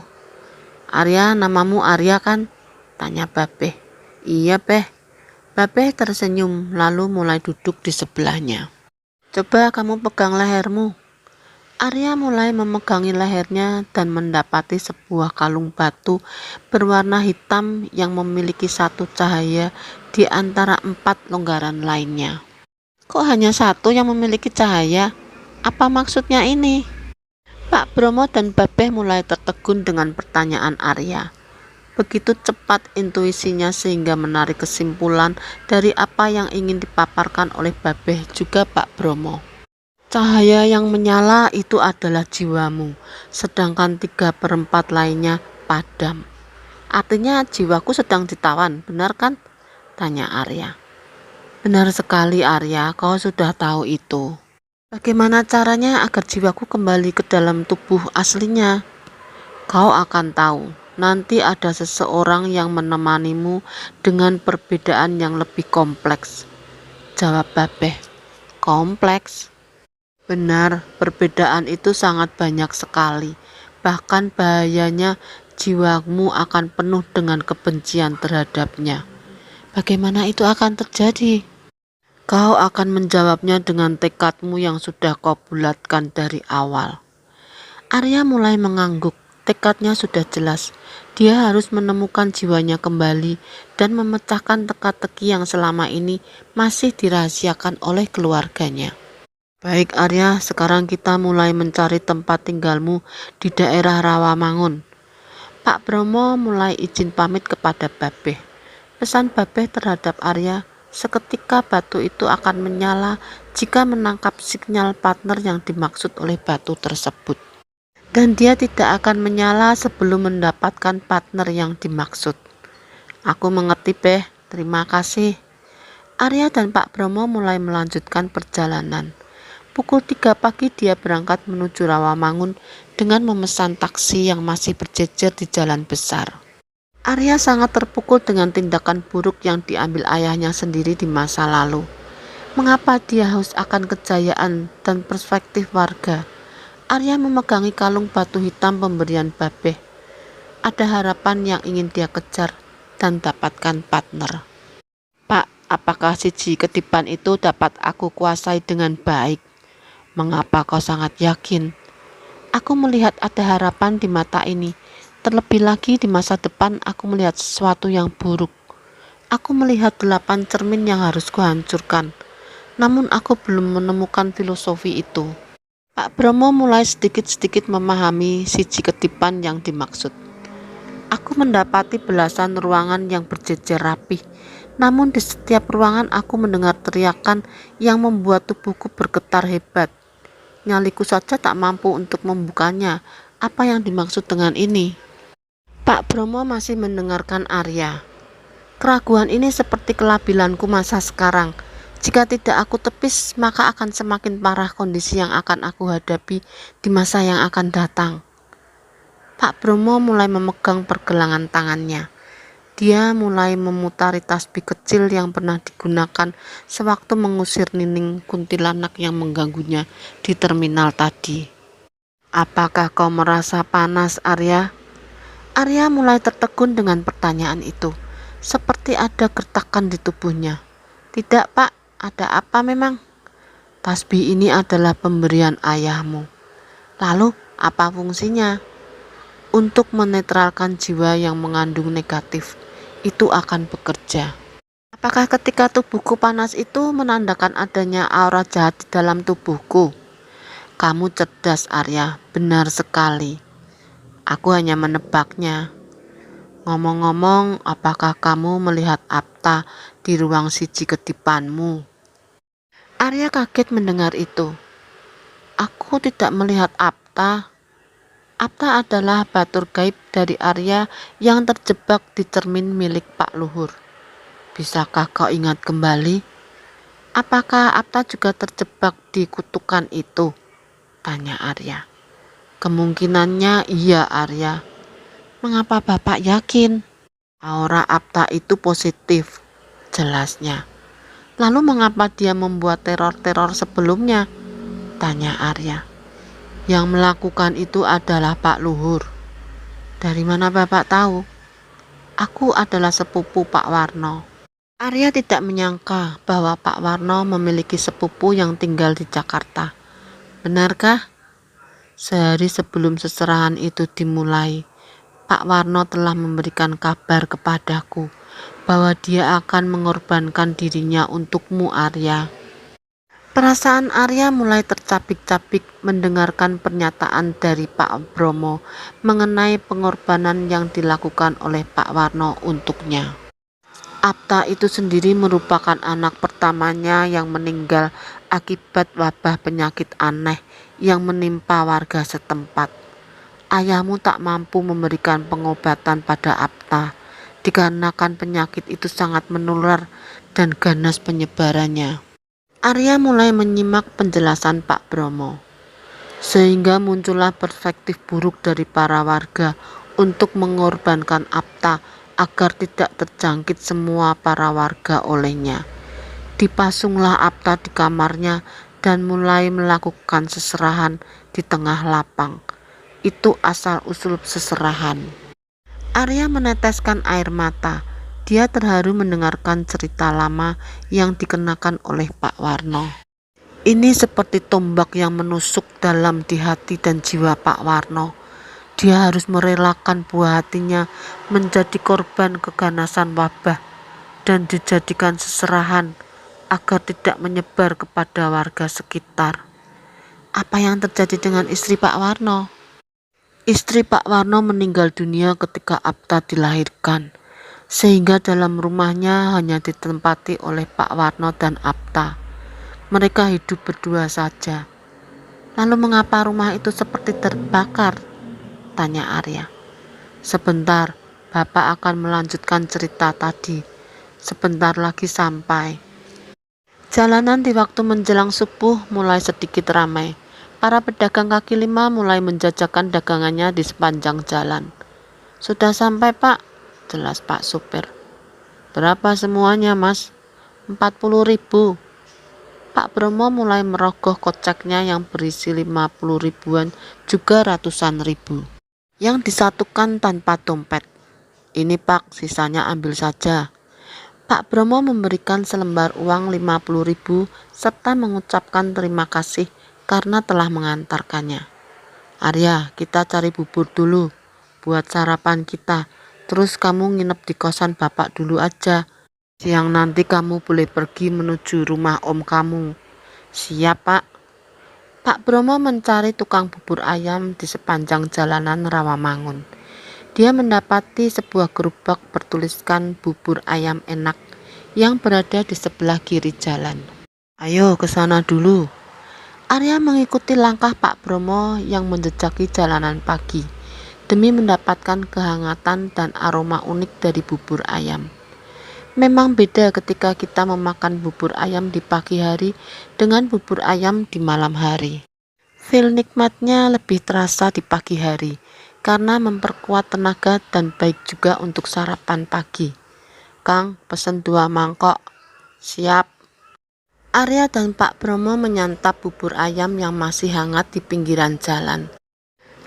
Arya, namamu Arya kan? Tanya Babeh. Iya, Beh. Babeh tersenyum lalu mulai duduk di sebelahnya. Coba kamu pegang lehermu. Arya mulai memegangi lehernya dan mendapati sebuah kalung batu berwarna hitam yang memiliki 1 cahaya di antara 4 longgaran lainnya. Kok hanya 1 yang memiliki cahaya? Apa maksudnya ini? Pak Bromo dan Babeh mulai tertegun dengan pertanyaan Arya. Begitu cepat intuisinya sehingga menarik kesimpulan dari apa yang ingin dipaparkan oleh Babeh juga Pak Bromo. Cahaya yang menyala itu adalah jiwamu, sedangkan 3/4 lainnya padam. Artinya jiwaku sedang ditawan, benar kan? Tanya Arya. Benar sekali Arya, kau sudah tahu itu. Bagaimana caranya agar jiwaku kembali ke dalam tubuh aslinya? Kau akan tahu, nanti ada seseorang yang menemanimu dengan perbedaan yang lebih kompleks. Jawab Babeh. Kompleks? Benar, perbedaan itu sangat banyak sekali. Bahkan bahayanya jiwamu akan penuh dengan kebencian terhadapnya. Bagaimana itu akan terjadi? Kau akan menjawabnya dengan tekadmu yang sudah kau bulatkan dari awal. Arya mulai mengangguk. Tekadnya sudah jelas. Dia harus menemukan jiwanya kembali dan memecahkan teka-teki yang selama ini masih dirahasiakan oleh keluarganya. Baik Arya, sekarang kita mulai mencari tempat tinggalmu di daerah Rawamangun. Pak Bromo mulai izin pamit kepada Babeh. Pesan Babeh terhadap Arya, seketika batu itu akan menyala jika menangkap sinyal partner yang dimaksud oleh batu tersebut. Dan dia tidak akan menyala sebelum mendapatkan partner yang dimaksud. Aku mengerti, Beh. Terima kasih. Arya dan Pak Bromo mulai melanjutkan perjalanan. Pukul 3 pagi dia berangkat menuju Rawamangun dengan memesan taksi yang masih berjejer di jalan besar. Arya sangat terpukul dengan tindakan buruk yang diambil ayahnya sendiri di masa lalu. Mengapa dia haus akan kejayaan dan perspektif warga? Arya memegangi kalung batu hitam pemberian Babeh. Ada harapan yang ingin dia kejar dan dapatkan partner. Pak, apakah siji ketipan itu dapat aku kuasai dengan baik? Mengapa kau sangat yakin? Aku melihat ada harapan di mata ini. Terlebih lagi di masa depan aku melihat sesuatu yang buruk. Aku melihat 8 cermin yang harus kuhancurkan. namun aku belum menemukan filosofi itu. Pak Bromo mulai sedikit-sedikit memahami siji ketipan yang dimaksud. Aku mendapati belasan ruangan yang berjejer rapih, namun di setiap ruangan aku mendengar teriakan yang membuat tubuhku bergetar hebat. Nyaliku saja tak mampu untuk membukanya. Apa yang dimaksud dengan ini? Pak Bromo masih mendengarkan Arya. Keraguan ini seperti kelabilanku masa sekarang. Jika tidak aku tepis, maka akan semakin parah kondisi yang akan aku hadapi di masa yang akan datang. Pak Bromo mulai memegang pergelangan tangannya. Dia mulai memutari tasbih kecil yang pernah digunakan sewaktu mengusir Nining kuntilanak yang mengganggunya di terminal tadi. Apakah kau merasa panas, Arya? Arya mulai tertegun dengan pertanyaan itu. Seperti ada gertakan di tubuhnya. Tidak, Pak. Ada apa memang? Tasbih ini adalah pemberian ayahmu. Lalu, apa fungsinya? Untuk menetralkan jiwa yang mengandung negatif. Itu akan bekerja. Apakah ketika tubuhku panas itu menandakan adanya aura jahat di dalam tubuhku? Kamu cerdas, Arya. Benar sekali. Aku hanya menebaknya. Ngomong-ngomong, apakah kamu melihat Apta di ruang siji kedipanmu? Arya kaget mendengar itu. Aku tidak melihat Apta. Apta adalah batur gaib dari Arya yang terjebak di cermin milik Pak Luhur. Bisakah kau ingat kembali? Apakah Apta juga terjebak di kutukan itu? Tanya Arya. Kemungkinannya iya, Arya. Mengapa Bapak yakin? Aura Apta itu positif, jelasnya. Lalu mengapa dia membuat teror-teror sebelumnya? Tanya Arya. Yang melakukan itu adalah Pak Luhur. Dari mana Bapak tahu? Aku adalah sepupu Pak Warno. Arya tidak menyangka bahwa Pak Warno memiliki sepupu yang tinggal di Jakarta. Benarkah? Sehari sebelum seserahan itu dimulai, Pak Warno telah memberikan kabar kepadaku bahwa dia akan mengorbankan dirinya untukmu, Arya. Perasaan Arya mulai tercapik-capik mendengarkan pernyataan dari Pak Bromo mengenai pengorbanan yang dilakukan oleh Pak Warno untuknya. Apta itu sendiri merupakan anak pertamanya yang meninggal akibat wabah penyakit aneh yang menimpa warga setempat. Ayahmu tak mampu memberikan pengobatan pada Apta dikarenakan penyakit itu sangat menular dan ganas penyebarannya. Arya mulai menyimak penjelasan Pak Bromo, sehingga muncullah perspektif buruk dari para warga untuk mengorbankan Apta agar tidak terjangkit semua para warga olehnya. Dipasunglah Apta di kamarnya dan mulai melakukan seserahan di tengah lapang. Itu asal-usul seserahan. Arya meneteskan air mata. Dia terharu mendengarkan cerita lama yang dikenakan oleh Pak Warno. Ini seperti tombak yang menusuk dalam di hati dan jiwa Pak Warno. Dia harus merelakan buah hatinya menjadi korban keganasan wabah dan dijadikan seserahan agar tidak menyebar kepada warga sekitar. Apa yang terjadi dengan istri Pak Warno? Istri Pak Warno meninggal dunia ketika Apta dilahirkan, sehingga dalam rumahnya hanya ditempati oleh Pak Warno dan Apta. Mereka hidup berdua saja. Lalu mengapa rumah itu seperti terbakar? Tanya Arya. Sebentar, Bapak akan melanjutkan cerita tadi. Sebentar lagi sampai. Jalanan di waktu menjelang subuh mulai sedikit ramai. Para pedagang kaki lima mulai menjajakan dagangannya di sepanjang jalan. Sudah sampai, Pak, jelas Pak supir. Berapa semuanya, Mas? 40.000. Pak Bromo mulai merogoh koceknya yang berisi 50 ribuan juga ratusan ribu, yang disatukan tanpa dompet. Ini Pak, sisanya ambil saja. Pak Bromo memberikan selembar uang 50.000 serta mengucapkan terima kasih karena telah mengantarkannya. Arya, kita cari bubur dulu buat sarapan kita. Terus kamu nginep di kosan Bapak dulu aja. Siang nanti kamu boleh pergi menuju rumah om kamu. Siap, Pak. Pak Bromo mencari tukang bubur ayam di sepanjang jalanan Rawamangun. Dia mendapati sebuah gerobak bertuliskan bubur ayam enak yang berada di sebelah kiri jalan. Ayo ke sana dulu. Arya mengikuti langkah Pak Bromo yang menjejaki jalanan pagi demi mendapatkan kehangatan dan aroma unik dari bubur ayam. Memang beda ketika kita memakan bubur ayam di pagi hari dengan bubur ayam di malam hari. Feel nikmatnya lebih terasa di pagi hari karena memperkuat tenaga dan baik juga untuk sarapan pagi. Kang, pesen 2 mangkok. Siap. Arya dan Pak Bromo menyantap bubur ayam yang masih hangat di pinggiran jalan.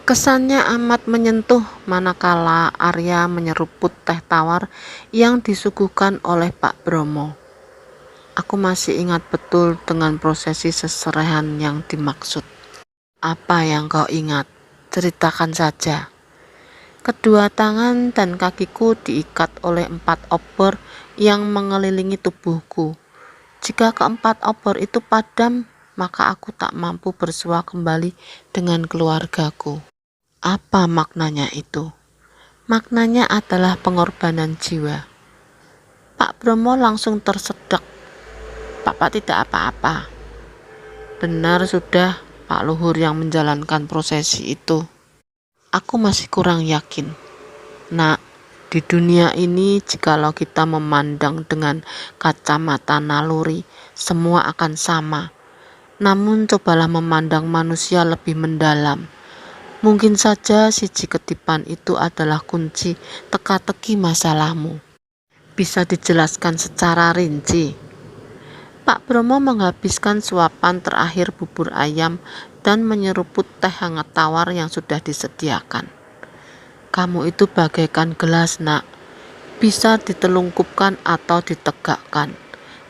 Kesannya amat menyentuh manakala Arya menyeruput teh tawar yang disuguhkan oleh Pak Bromo. Aku masih ingat betul dengan prosesi seserahan yang dimaksud. Apa yang kau ingat? Ceritakan saja. Kedua tangan dan kakiku diikat oleh 4 obor yang mengelilingi tubuhku. Jika keempat obor itu padam, maka aku tak mampu bersua kembali dengan keluargaku. Apa maknanya itu? Maknanya adalah pengorbanan jiwa. Pak Bromo langsung tersedak. Bapak tidak apa-apa. Benar sudah Pak Luhur yang menjalankan prosesi itu. Aku masih kurang yakin. Nak, di dunia ini jikalau kita memandang dengan kacamata naluri, semua akan sama. Namun cobalah memandang manusia lebih mendalam. Mungkin saja siji ketipan itu adalah kunci teka-teki masalahmu. Bisa dijelaskan secara rinci. Pak Bromo menghabiskan suapan terakhir bubur ayam dan menyeruput teh hangat tawar yang sudah disediakan. Kamu itu bagaikan gelas, nak. Bisa ditelungkupkan atau ditegakkan.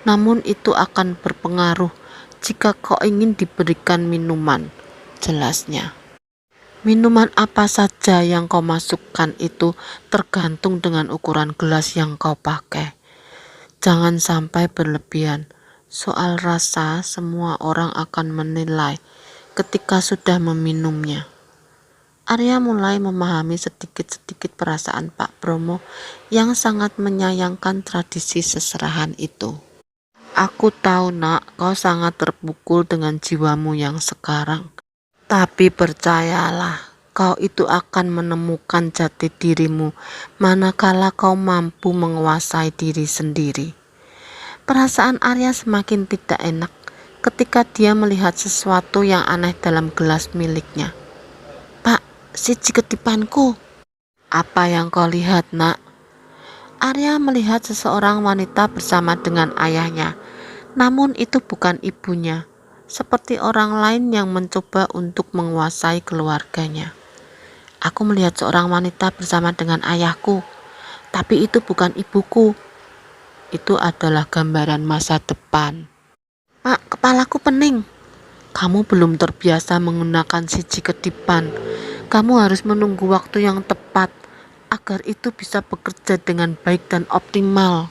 Namun itu akan berpengaruh jika kau ingin diberikan minuman, jelasnya. Minuman apa saja yang kau masukkan itu tergantung dengan ukuran gelas yang kau pakai. Jangan sampai berlebihan. Soal rasa, semua orang akan menilai ketika sudah meminumnya. Arya mulai memahami sedikit-sedikit perasaan Pak Bromo yang sangat menyayangkan tradisi seserahan itu. Aku tahu, nak, kau sangat terpukul dengan jiwamu yang sekarang. Tapi percayalah, kau itu akan menemukan jati dirimu manakala kau mampu menguasai diri sendiri. Perasaan Arya semakin tidak enak ketika dia melihat sesuatu yang aneh dalam gelas miliknya. Siji ketipanku. Apa yang kau lihat, nak? Arya melihat seseorang wanita bersama dengan ayahnya. Namun itu bukan ibunya. Seperti orang lain yang mencoba untuk menguasai keluarganya. Aku melihat seorang wanita bersama dengan ayahku. Tapi itu bukan ibuku. Itu adalah gambaran masa depan. Pak, kepalaku pening. Kamu belum terbiasa menggunakan siji ketipan. Kamu harus menunggu waktu yang tepat agar itu bisa bekerja dengan baik dan optimal.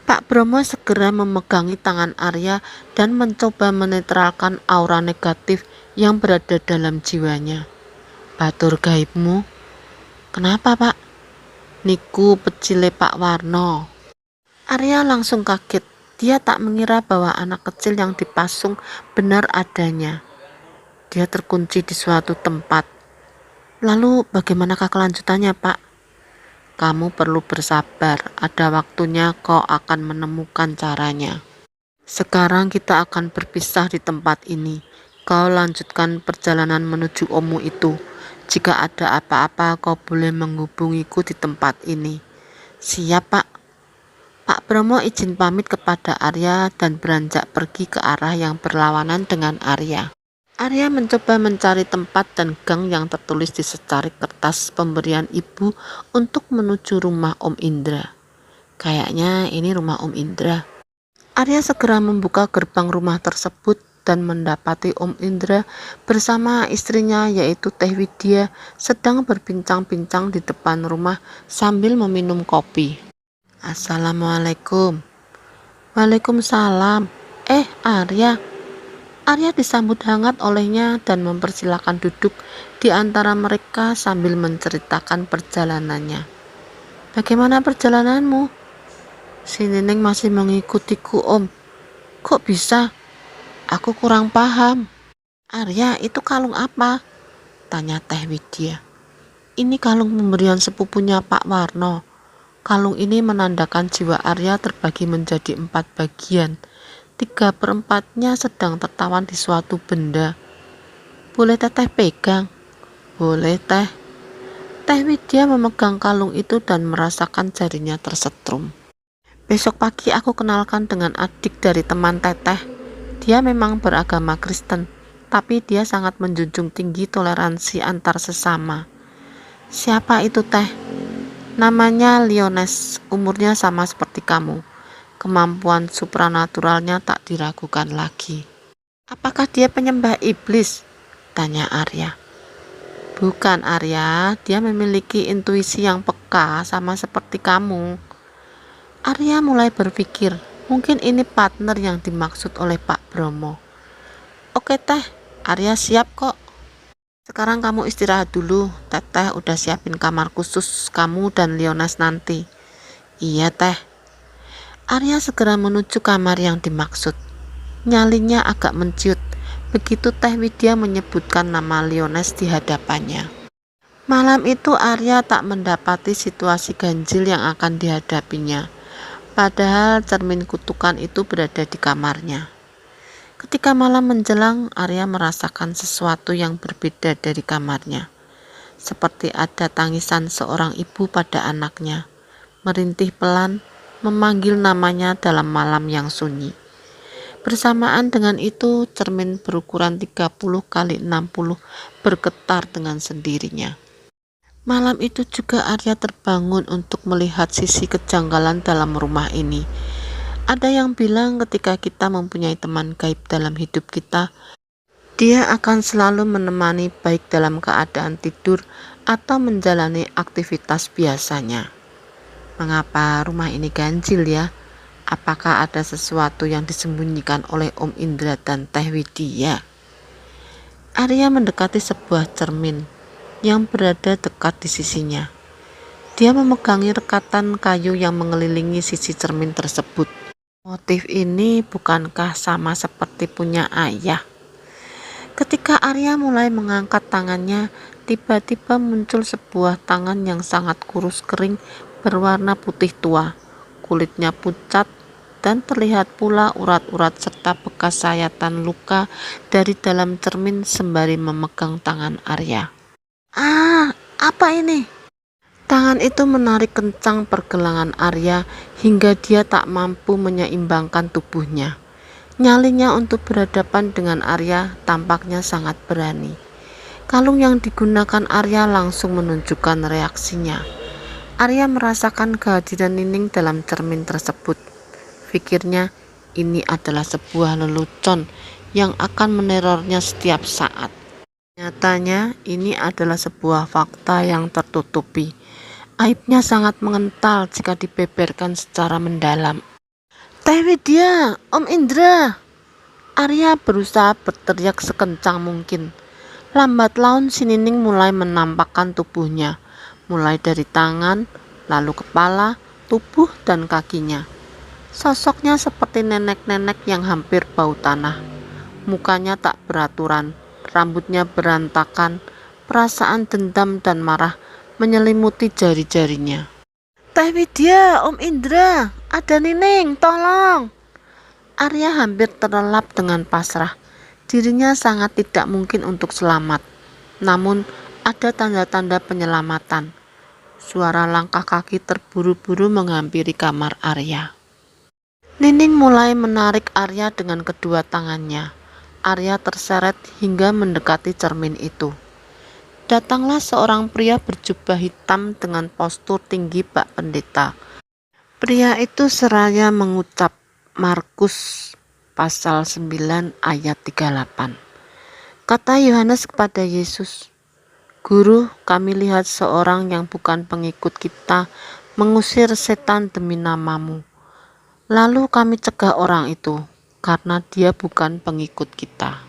Pak Bromo segera memegangi tangan Arya dan mencoba menetralkan aura negatif yang berada dalam jiwanya. Batur gaibmu? Kenapa, Pak? Niku pecile Pak Warno. Arya langsung kaget. Dia tak mengira bahwa anak kecil yang dipasung benar adanya. Dia terkunci di suatu tempat. Lalu bagaimanakah kelanjutannya, Pak? Kamu perlu bersabar, ada waktunya kau akan menemukan caranya. Sekarang kita akan berpisah di tempat ini. Kau lanjutkan perjalanan menuju ommu itu. Jika ada apa-apa kau boleh menghubungiku di tempat ini. Siap, Pak. Pak Bromo izin pamit kepada Arya dan beranjak pergi ke arah yang berlawanan dengan Arya. Arya mencoba mencari tempat dan gang yang tertulis di secarik kertas pemberian ibu untuk menuju rumah Om Indra. Kayaknya ini rumah Om Indra. Arya segera membuka gerbang rumah tersebut dan mendapati Om Indra bersama istrinya yaitu Teh Widya sedang berbincang-bincang di depan rumah sambil meminum kopi. "Assalamualaikum." "Waalaikumsalam. Arya." Arya disambut hangat olehnya dan mempersilahkan duduk di antara mereka sambil menceritakan perjalanannya. "Bagaimana perjalananmu?" "Si Nining masih mengikutiku, Om." "Kok bisa? Aku kurang paham." "Arya, itu kalung apa?" tanya Teh Widya. "Ini kalung pemberian sepupunya Pak Warno. Kalung ini menandakan jiwa Arya terbagi menjadi 4 bagian. 3/4-nya sedang tertawan di suatu benda. Boleh Teteh pegang?" "Boleh, Teh." Teh Widya memegang kalung itu dan merasakan jarinya tersetrum. "Besok pagi aku kenalkan dengan adik dari teman Teteh. Dia memang beragama Kristen, tapi dia sangat menjunjung tinggi toleransi antar sesama." "Siapa itu, Teh?" "Namanya Liones, umurnya sama seperti kamu. Kemampuan supranaturalnya tak diragukan lagi." "Apakah dia penyembah iblis?" tanya Arya. "Bukan, Arya, dia memiliki intuisi yang peka sama seperti kamu." Arya mulai berpikir, mungkin ini partner yang dimaksud oleh Pak Bromo. "Oke Teh, Arya siap kok. Sekarang kamu istirahat dulu, Teteh udah siapin kamar khusus kamu dan Lionas nanti." "Iya Teh." Arya segera menuju kamar yang dimaksud. Nyalinya agak menciut begitu Teh Widya menyebutkan nama Liones di hadapannya. Malam itu Arya tak mendapati situasi ganjil yang akan dihadapinya, padahal cermin kutukan itu berada di kamarnya. Ketika malam menjelang, Arya merasakan sesuatu yang berbeda dari kamarnya. Seperti ada tangisan seorang ibu pada anaknya, merintih pelan, memanggil namanya dalam malam yang sunyi. Bersamaan dengan itu, cermin berukuran 30 kali 60 bergetar dengan sendirinya. Malam itu juga Arya terbangun untuk melihat sisi kejanggalan dalam rumah ini. Ada yang bilang ketika kita mempunyai teman gaib dalam hidup kita, dia akan selalu menemani baik dalam keadaan tidur atau menjalani aktivitas biasanya. Mengapa rumah ini ganjil ya? Apakah ada sesuatu yang disembunyikan oleh Om Indra dan Teh Widya? Arya mendekati sebuah cermin yang berada dekat di sisinya. Dia memegangi rekatan kayu yang mengelilingi sisi cermin tersebut. Motif ini bukankah sama seperti punya ayah? Ketika Arya mulai mengangkat tangannya, tiba-tiba muncul sebuah tangan yang sangat kurus kering berwarna putih tua. Kulitnya pucat dan terlihat pula urat-urat serta bekas sayatan luka dari dalam cermin sembari memegang tangan Arya. "Ah, apa ini?" Tangan itu menarik kencang pergelangan Arya hingga dia tak mampu menyeimbangkan tubuhnya. Nyalinya untuk berhadapan dengan Arya tampaknya sangat berani. Kalung yang digunakan Arya langsung menunjukkan reaksinya. Arya merasakan kehadiran Nining dalam cermin tersebut. Pikirnya, ini adalah sebuah lelucon yang akan menerornya setiap saat. Nyatanya, ini adalah sebuah fakta yang tertutupi. Aibnya sangat mengental jika dibeberkan secara mendalam. "Teh Widya, Om Indra!" Arya berusaha berteriak sekencang mungkin. Lambat laun si Nining mulai menampakkan tubuhnya, mulai dari tangan, lalu kepala, tubuh, dan kakinya. Sosoknya seperti nenek-nenek yang hampir bau tanah. Mukanya tak beraturan, rambutnya berantakan, perasaan dendam dan marah menyelimuti jari-jarinya. "Teh Widya, Om Indra, ada Nining, tolong!" Arya hampir terlelap dengan pasrah. Dirinya sangat tidak mungkin untuk selamat. Namun, ada tanda-tanda penyelamatan. Suara langkah kaki terburu-buru menghampiri kamar Arya. Nining mulai menarik Arya dengan kedua tangannya. Arya terseret hingga mendekati cermin itu. Datanglah seorang pria berjubah hitam dengan postur tinggi bak pendeta. Pria itu seraya mengucap Markus pasal 9 ayat 38. Kata Yohanes kepada Yesus, "Guru, kami lihat seorang yang bukan pengikut kita mengusir setan demi namamu. Lalu kami cegah orang itu, karena dia bukan pengikut kita.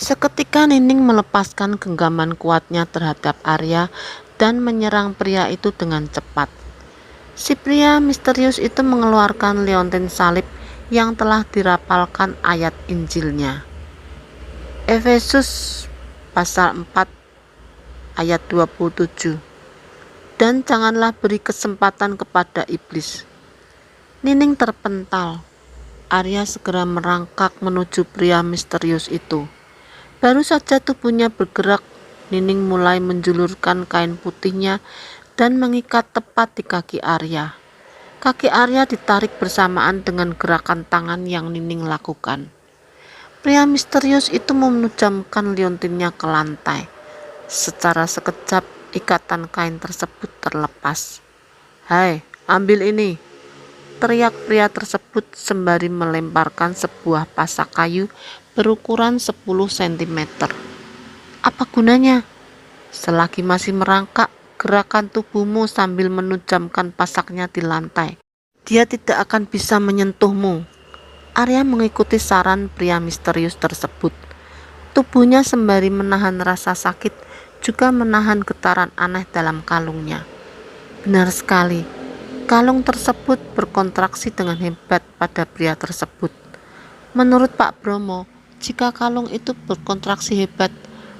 Seketika Nining melepaskan genggaman kuatnya terhadap Arya dan menyerang pria itu dengan cepat. Si pria misterius itu mengeluarkan leontin salib yang telah dirapalkan ayat Injilnya. Efesus pasal 4 ayat 27. Dan janganlah beri kesempatan kepada iblis. Nining terpental. Arya segera merangkak menuju pria misterius itu. Baru saja tubuhnya bergerak, Nining mulai menjulurkan kain putihnya dan mengikat tepat di kaki Arya. Kaki Arya ditarik bersamaan dengan gerakan tangan yang Nining lakukan. Pria misterius itu menujamkan liontinnya ke lantai. Secara sekejap, ikatan kain tersebut terlepas. "Hai, ambil ini!" teriak pria tersebut sembari melemparkan sebuah pasak kayu berukuran 10 cm. "Apa gunanya?" "Selagi masih merangkak, gerakan tubuhmu sambil menujamkan pasaknya di lantai. Dia tidak akan bisa menyentuhmu." Arya mengikuti saran pria misterius tersebut. Tubuhnya sembari menahan rasa sakit, juga menahan getaran aneh dalam kalungnya. Benar sekali, kalung tersebut berkontraksi dengan hebat pada pria tersebut. Menurut Pak Bromo, jika kalung itu berkontraksi hebat,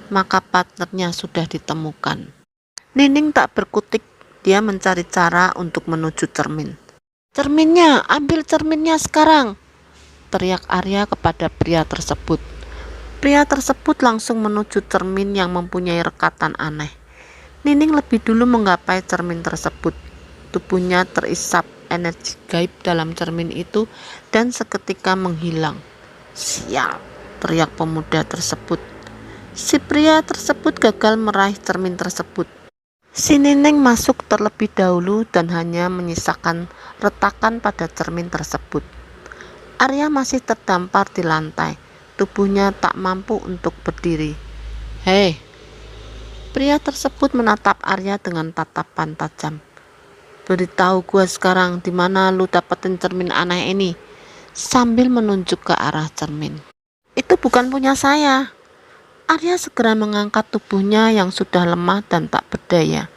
maka partnernya sudah ditemukan. Nining tak berkutik, dia mencari cara untuk menuju cermin. "Cerminnya, ambil cerminnya sekarang!" teriak Arya kepada pria tersebut. Pria tersebut langsung menuju cermin yang mempunyai rekatan aneh. Nining lebih dulu menggapai cermin tersebut. Tubuhnya terisap energi gaib dalam cermin itu dan seketika menghilang. "Sial!" teriak pemuda tersebut. Si pria tersebut gagal meraih cermin tersebut. Si Nining masuk terlebih dahulu dan hanya menyisakan retakan pada cermin tersebut. Arya masih terdampar di lantai. Tubuhnya tak mampu untuk berdiri. "Hei!" Pria tersebut menatap Arya dengan tatapan tajam. "Beritahu gua sekarang di mana lu dapetin cermin aneh ini," sambil menunjuk ke arah cermin. "Itu bukan punya saya." Arya segera mengangkat tubuhnya yang sudah lemah dan tak berdaya.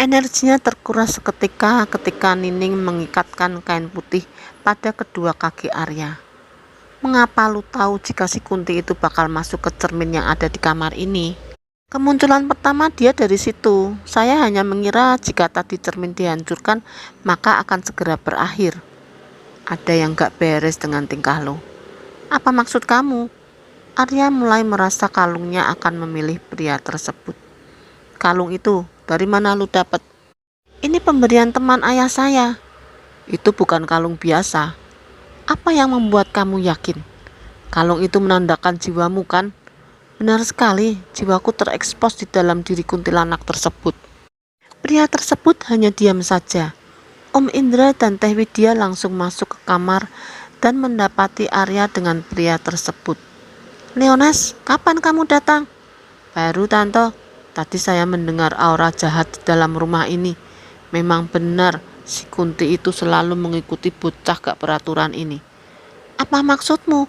Energinya terkuras seketika ketika Nining mengikatkan kain putih pada kedua kaki Arya. "Mengapa lu tahu jika si Kunti itu bakal masuk ke cermin yang ada di kamar ini?" "Kemunculan pertama dia dari situ. Saya hanya mengira jika tadi cermin dihancurkan, maka akan segera berakhir." "Ada yang gak beres dengan tingkah lo." "Apa maksud kamu?" Arya mulai merasa kalungnya akan memilih pria tersebut. "Kalung itu, dari mana lu dapat?" "Ini pemberian teman ayah saya." "Itu bukan kalung biasa." "Apa yang membuat kamu yakin?" "Kalung itu menandakan jiwamu, kan?" "Benar sekali, jiwaku terekspos di dalam diri kuntilanak tersebut." Pria tersebut hanya diam saja. Om Indra dan Teh Widya langsung masuk ke kamar dan mendapati Arya dengan pria tersebut. "Leonas, kapan kamu datang?" "Baru, Tante. Tadi saya mendengar aura jahat di dalam rumah ini. Memang benar, si Kunti itu selalu mengikuti bocah gak peraturan ini." "Apa maksudmu?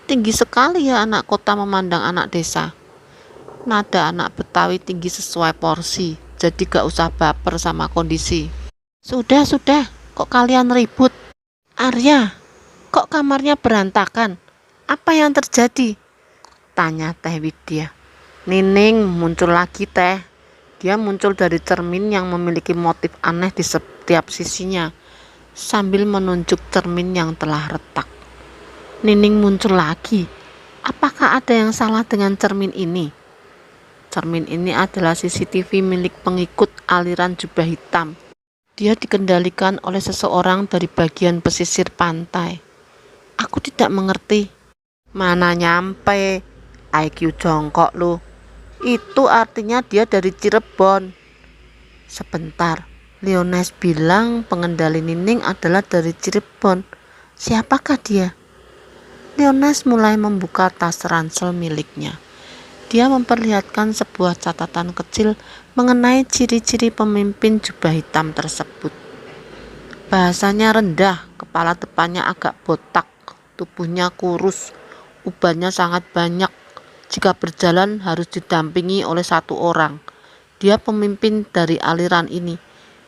Tinggi sekali ya anak kota memandang anak desa." "Nada anak Betawi tinggi sesuai porsi, jadi gak usah baper sama kondisi." Sudah, kok kalian ribut?" "Arya, kok kamarnya berantakan? Apa yang terjadi?" tanya Teh Widya. "Nining muncul lagi, Teh. Dia muncul dari cermin yang memiliki motif aneh di setiap sisinya," sambil menunjuk cermin yang telah retak. "Nining muncul lagi? Apakah ada yang salah dengan cermin ini?" "Cermin ini adalah CCTV milik pengikut aliran jubah hitam. Dia dikendalikan oleh seseorang dari bagian pesisir pantai." "Aku tidak mengerti." "Mana nyampe, IQ jongkok lu. Itu artinya dia dari Cirebon." "Sebentar, Leonas bilang pengendali Nining adalah dari Cirebon. Siapakah dia?" Leonas mulai membuka tas ransel miliknya. Dia memperlihatkan sebuah catatan kecil mengenai ciri-ciri pemimpin jubah hitam tersebut. Bahasanya rendah, kepala depannya agak botak, tubuhnya kurus, ubannya sangat banyak. Jika berjalan harus didampingi oleh satu orang. Dia pemimpin dari aliran ini.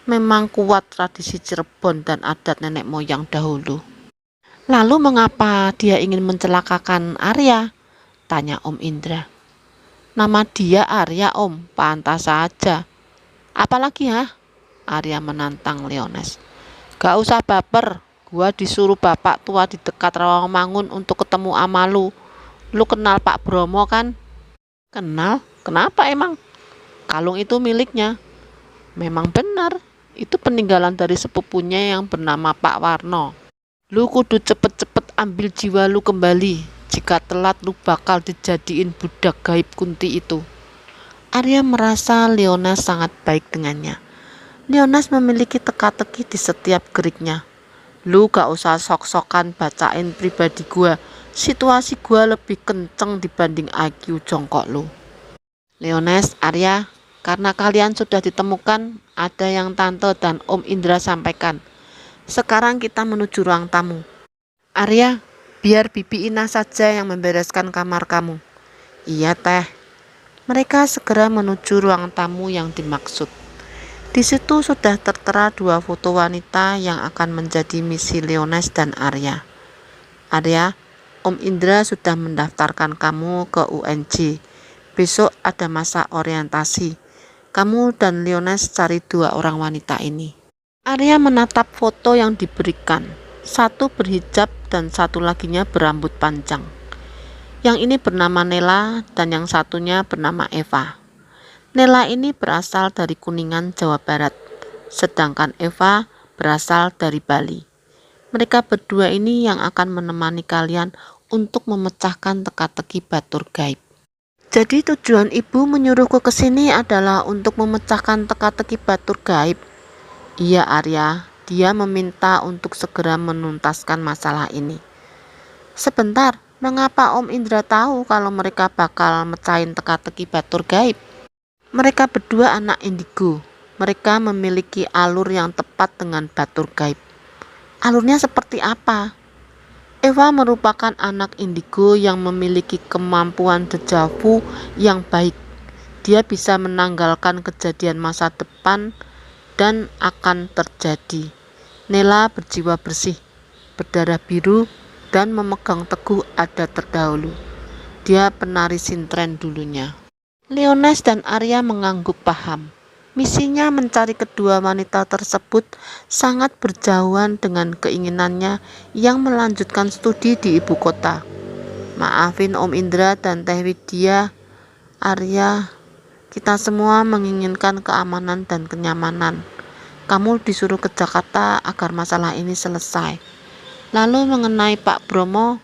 Memang kuat tradisi Cirebon dan adat nenek moyang dahulu. Lalu mengapa dia ingin mencelakakan Arya? Tanya Om Indra. Nama dia Arya, Om, pantas saja. Apalagi Arya menantang Leones. Gak usah baper, gua disuruh bapak tua di dekat Rawamangun untuk ketemu ama lu. Lu kenal Pak Bromo kan? Kenal? Kenapa emang? Kalung itu miliknya. Memang benar, itu peninggalan dari sepupunya yang bernama Pak Warno. Lu kudu cepet-cepet ambil jiwa lu kembali. Jika telat lu bakal dijadiin budak gaib Kunti itu. Arya merasa Leonas sangat baik dengannya. Leonas memiliki teka-teki di setiap geriknya. Lu gak usah sok-sokan bacain pribadi gua. Situasi gua lebih kenceng dibanding IQ jongkok lu. Leonas, Arya, karena kalian sudah ditemukan, ada yang Tante dan Om Indra sampaikan. Sekarang kita menuju ruang tamu. Arya, biar Bibi Ina saja yang membereskan kamar kamu. Iya, Teh. Mereka segera menuju ruang tamu yang dimaksud. Di situ sudah tertera 2 foto wanita yang akan menjadi misi Leones dan Arya. Arya, Om Indra sudah mendaftarkan kamu ke UNJ. Besok ada masa orientasi. Kamu dan Leones cari 2 orang wanita ini. Arya menatap foto yang diberikan. Satu berhijab dan satu laginya berambut panjang. Yang ini bernama Nela dan yang satunya bernama Eva. Nela ini berasal dari Kuningan, Jawa Barat. Sedangkan Eva berasal dari Bali. Mereka berdua ini yang akan menemani kalian untuk memecahkan teka-teki batur gaib. Jadi tujuan ibu menyuruhku ke sini adalah untuk memecahkan teka-teki batur gaib. Iya Arya, dia meminta untuk segera menuntaskan masalah ini. Sebentar, mengapa Om Indra tahu kalau mereka bakal mecahin teka-teki batur gaib? Mereka berdua anak indigo. Mereka memiliki alur yang tepat dengan batur gaib. Alurnya seperti apa? Eva merupakan anak indigo yang memiliki kemampuan dejavu yang baik. Dia bisa menanggalkan kejadian masa depan dan akan terjadi. Nela berjiwa bersih, berdarah biru, dan memegang teguh adat terdahulu. Dia penari sintren dulunya. Leones dan Arya mengangguk paham. Misinya mencari kedua wanita tersebut sangat berjauhan dengan keinginannya yang melanjutkan studi di ibu kota. Maafin Om Indra dan Teh Widya, Arya, kita semua menginginkan keamanan dan kenyamanan. Kamu disuruh ke Jakarta agar masalah ini selesai. Lalu mengenai Pak Bromo,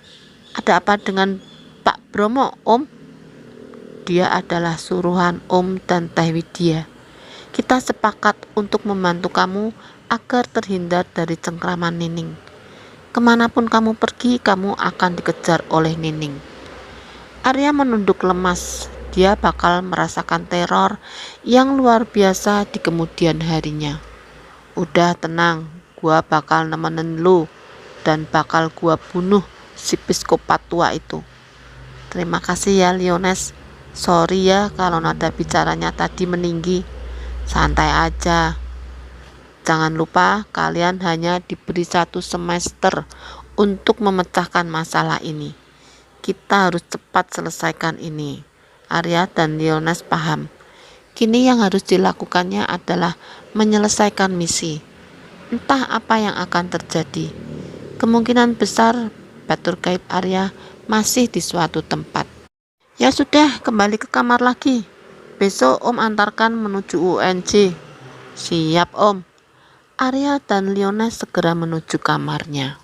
ada apa dengan Pak Bromo, Om? Dia adalah suruhan Om dan Teh Widya. Kita sepakat untuk membantu kamu agar terhindar dari cengkraman Nining. Kemanapun kamu pergi, kamu akan dikejar oleh Nining. Arya menunduk lemas. Dia bakal merasakan teror yang luar biasa di kemudian harinya. Udah tenang, gua bakal nemenin lu dan bakal gua bunuh si psikopat tua itu. Terima kasih ya Leones. Sorry ya kalau nada bicaranya tadi meninggi. Santai aja. Jangan lupa kalian hanya diberi 1 semester untuk memecahkan masalah ini. Kita harus cepat selesaikan ini. Arya dan Leones paham. Kini yang harus dilakukannya adalah menyelesaikan misi. Entah apa yang akan terjadi. Kemungkinan besar batur gaib Arya masih di suatu tempat. Ya sudah, kembali ke kamar lagi. Besok Om antarkan menuju UNJ. Siap Om. Arya dan Leones segera menuju kamarnya.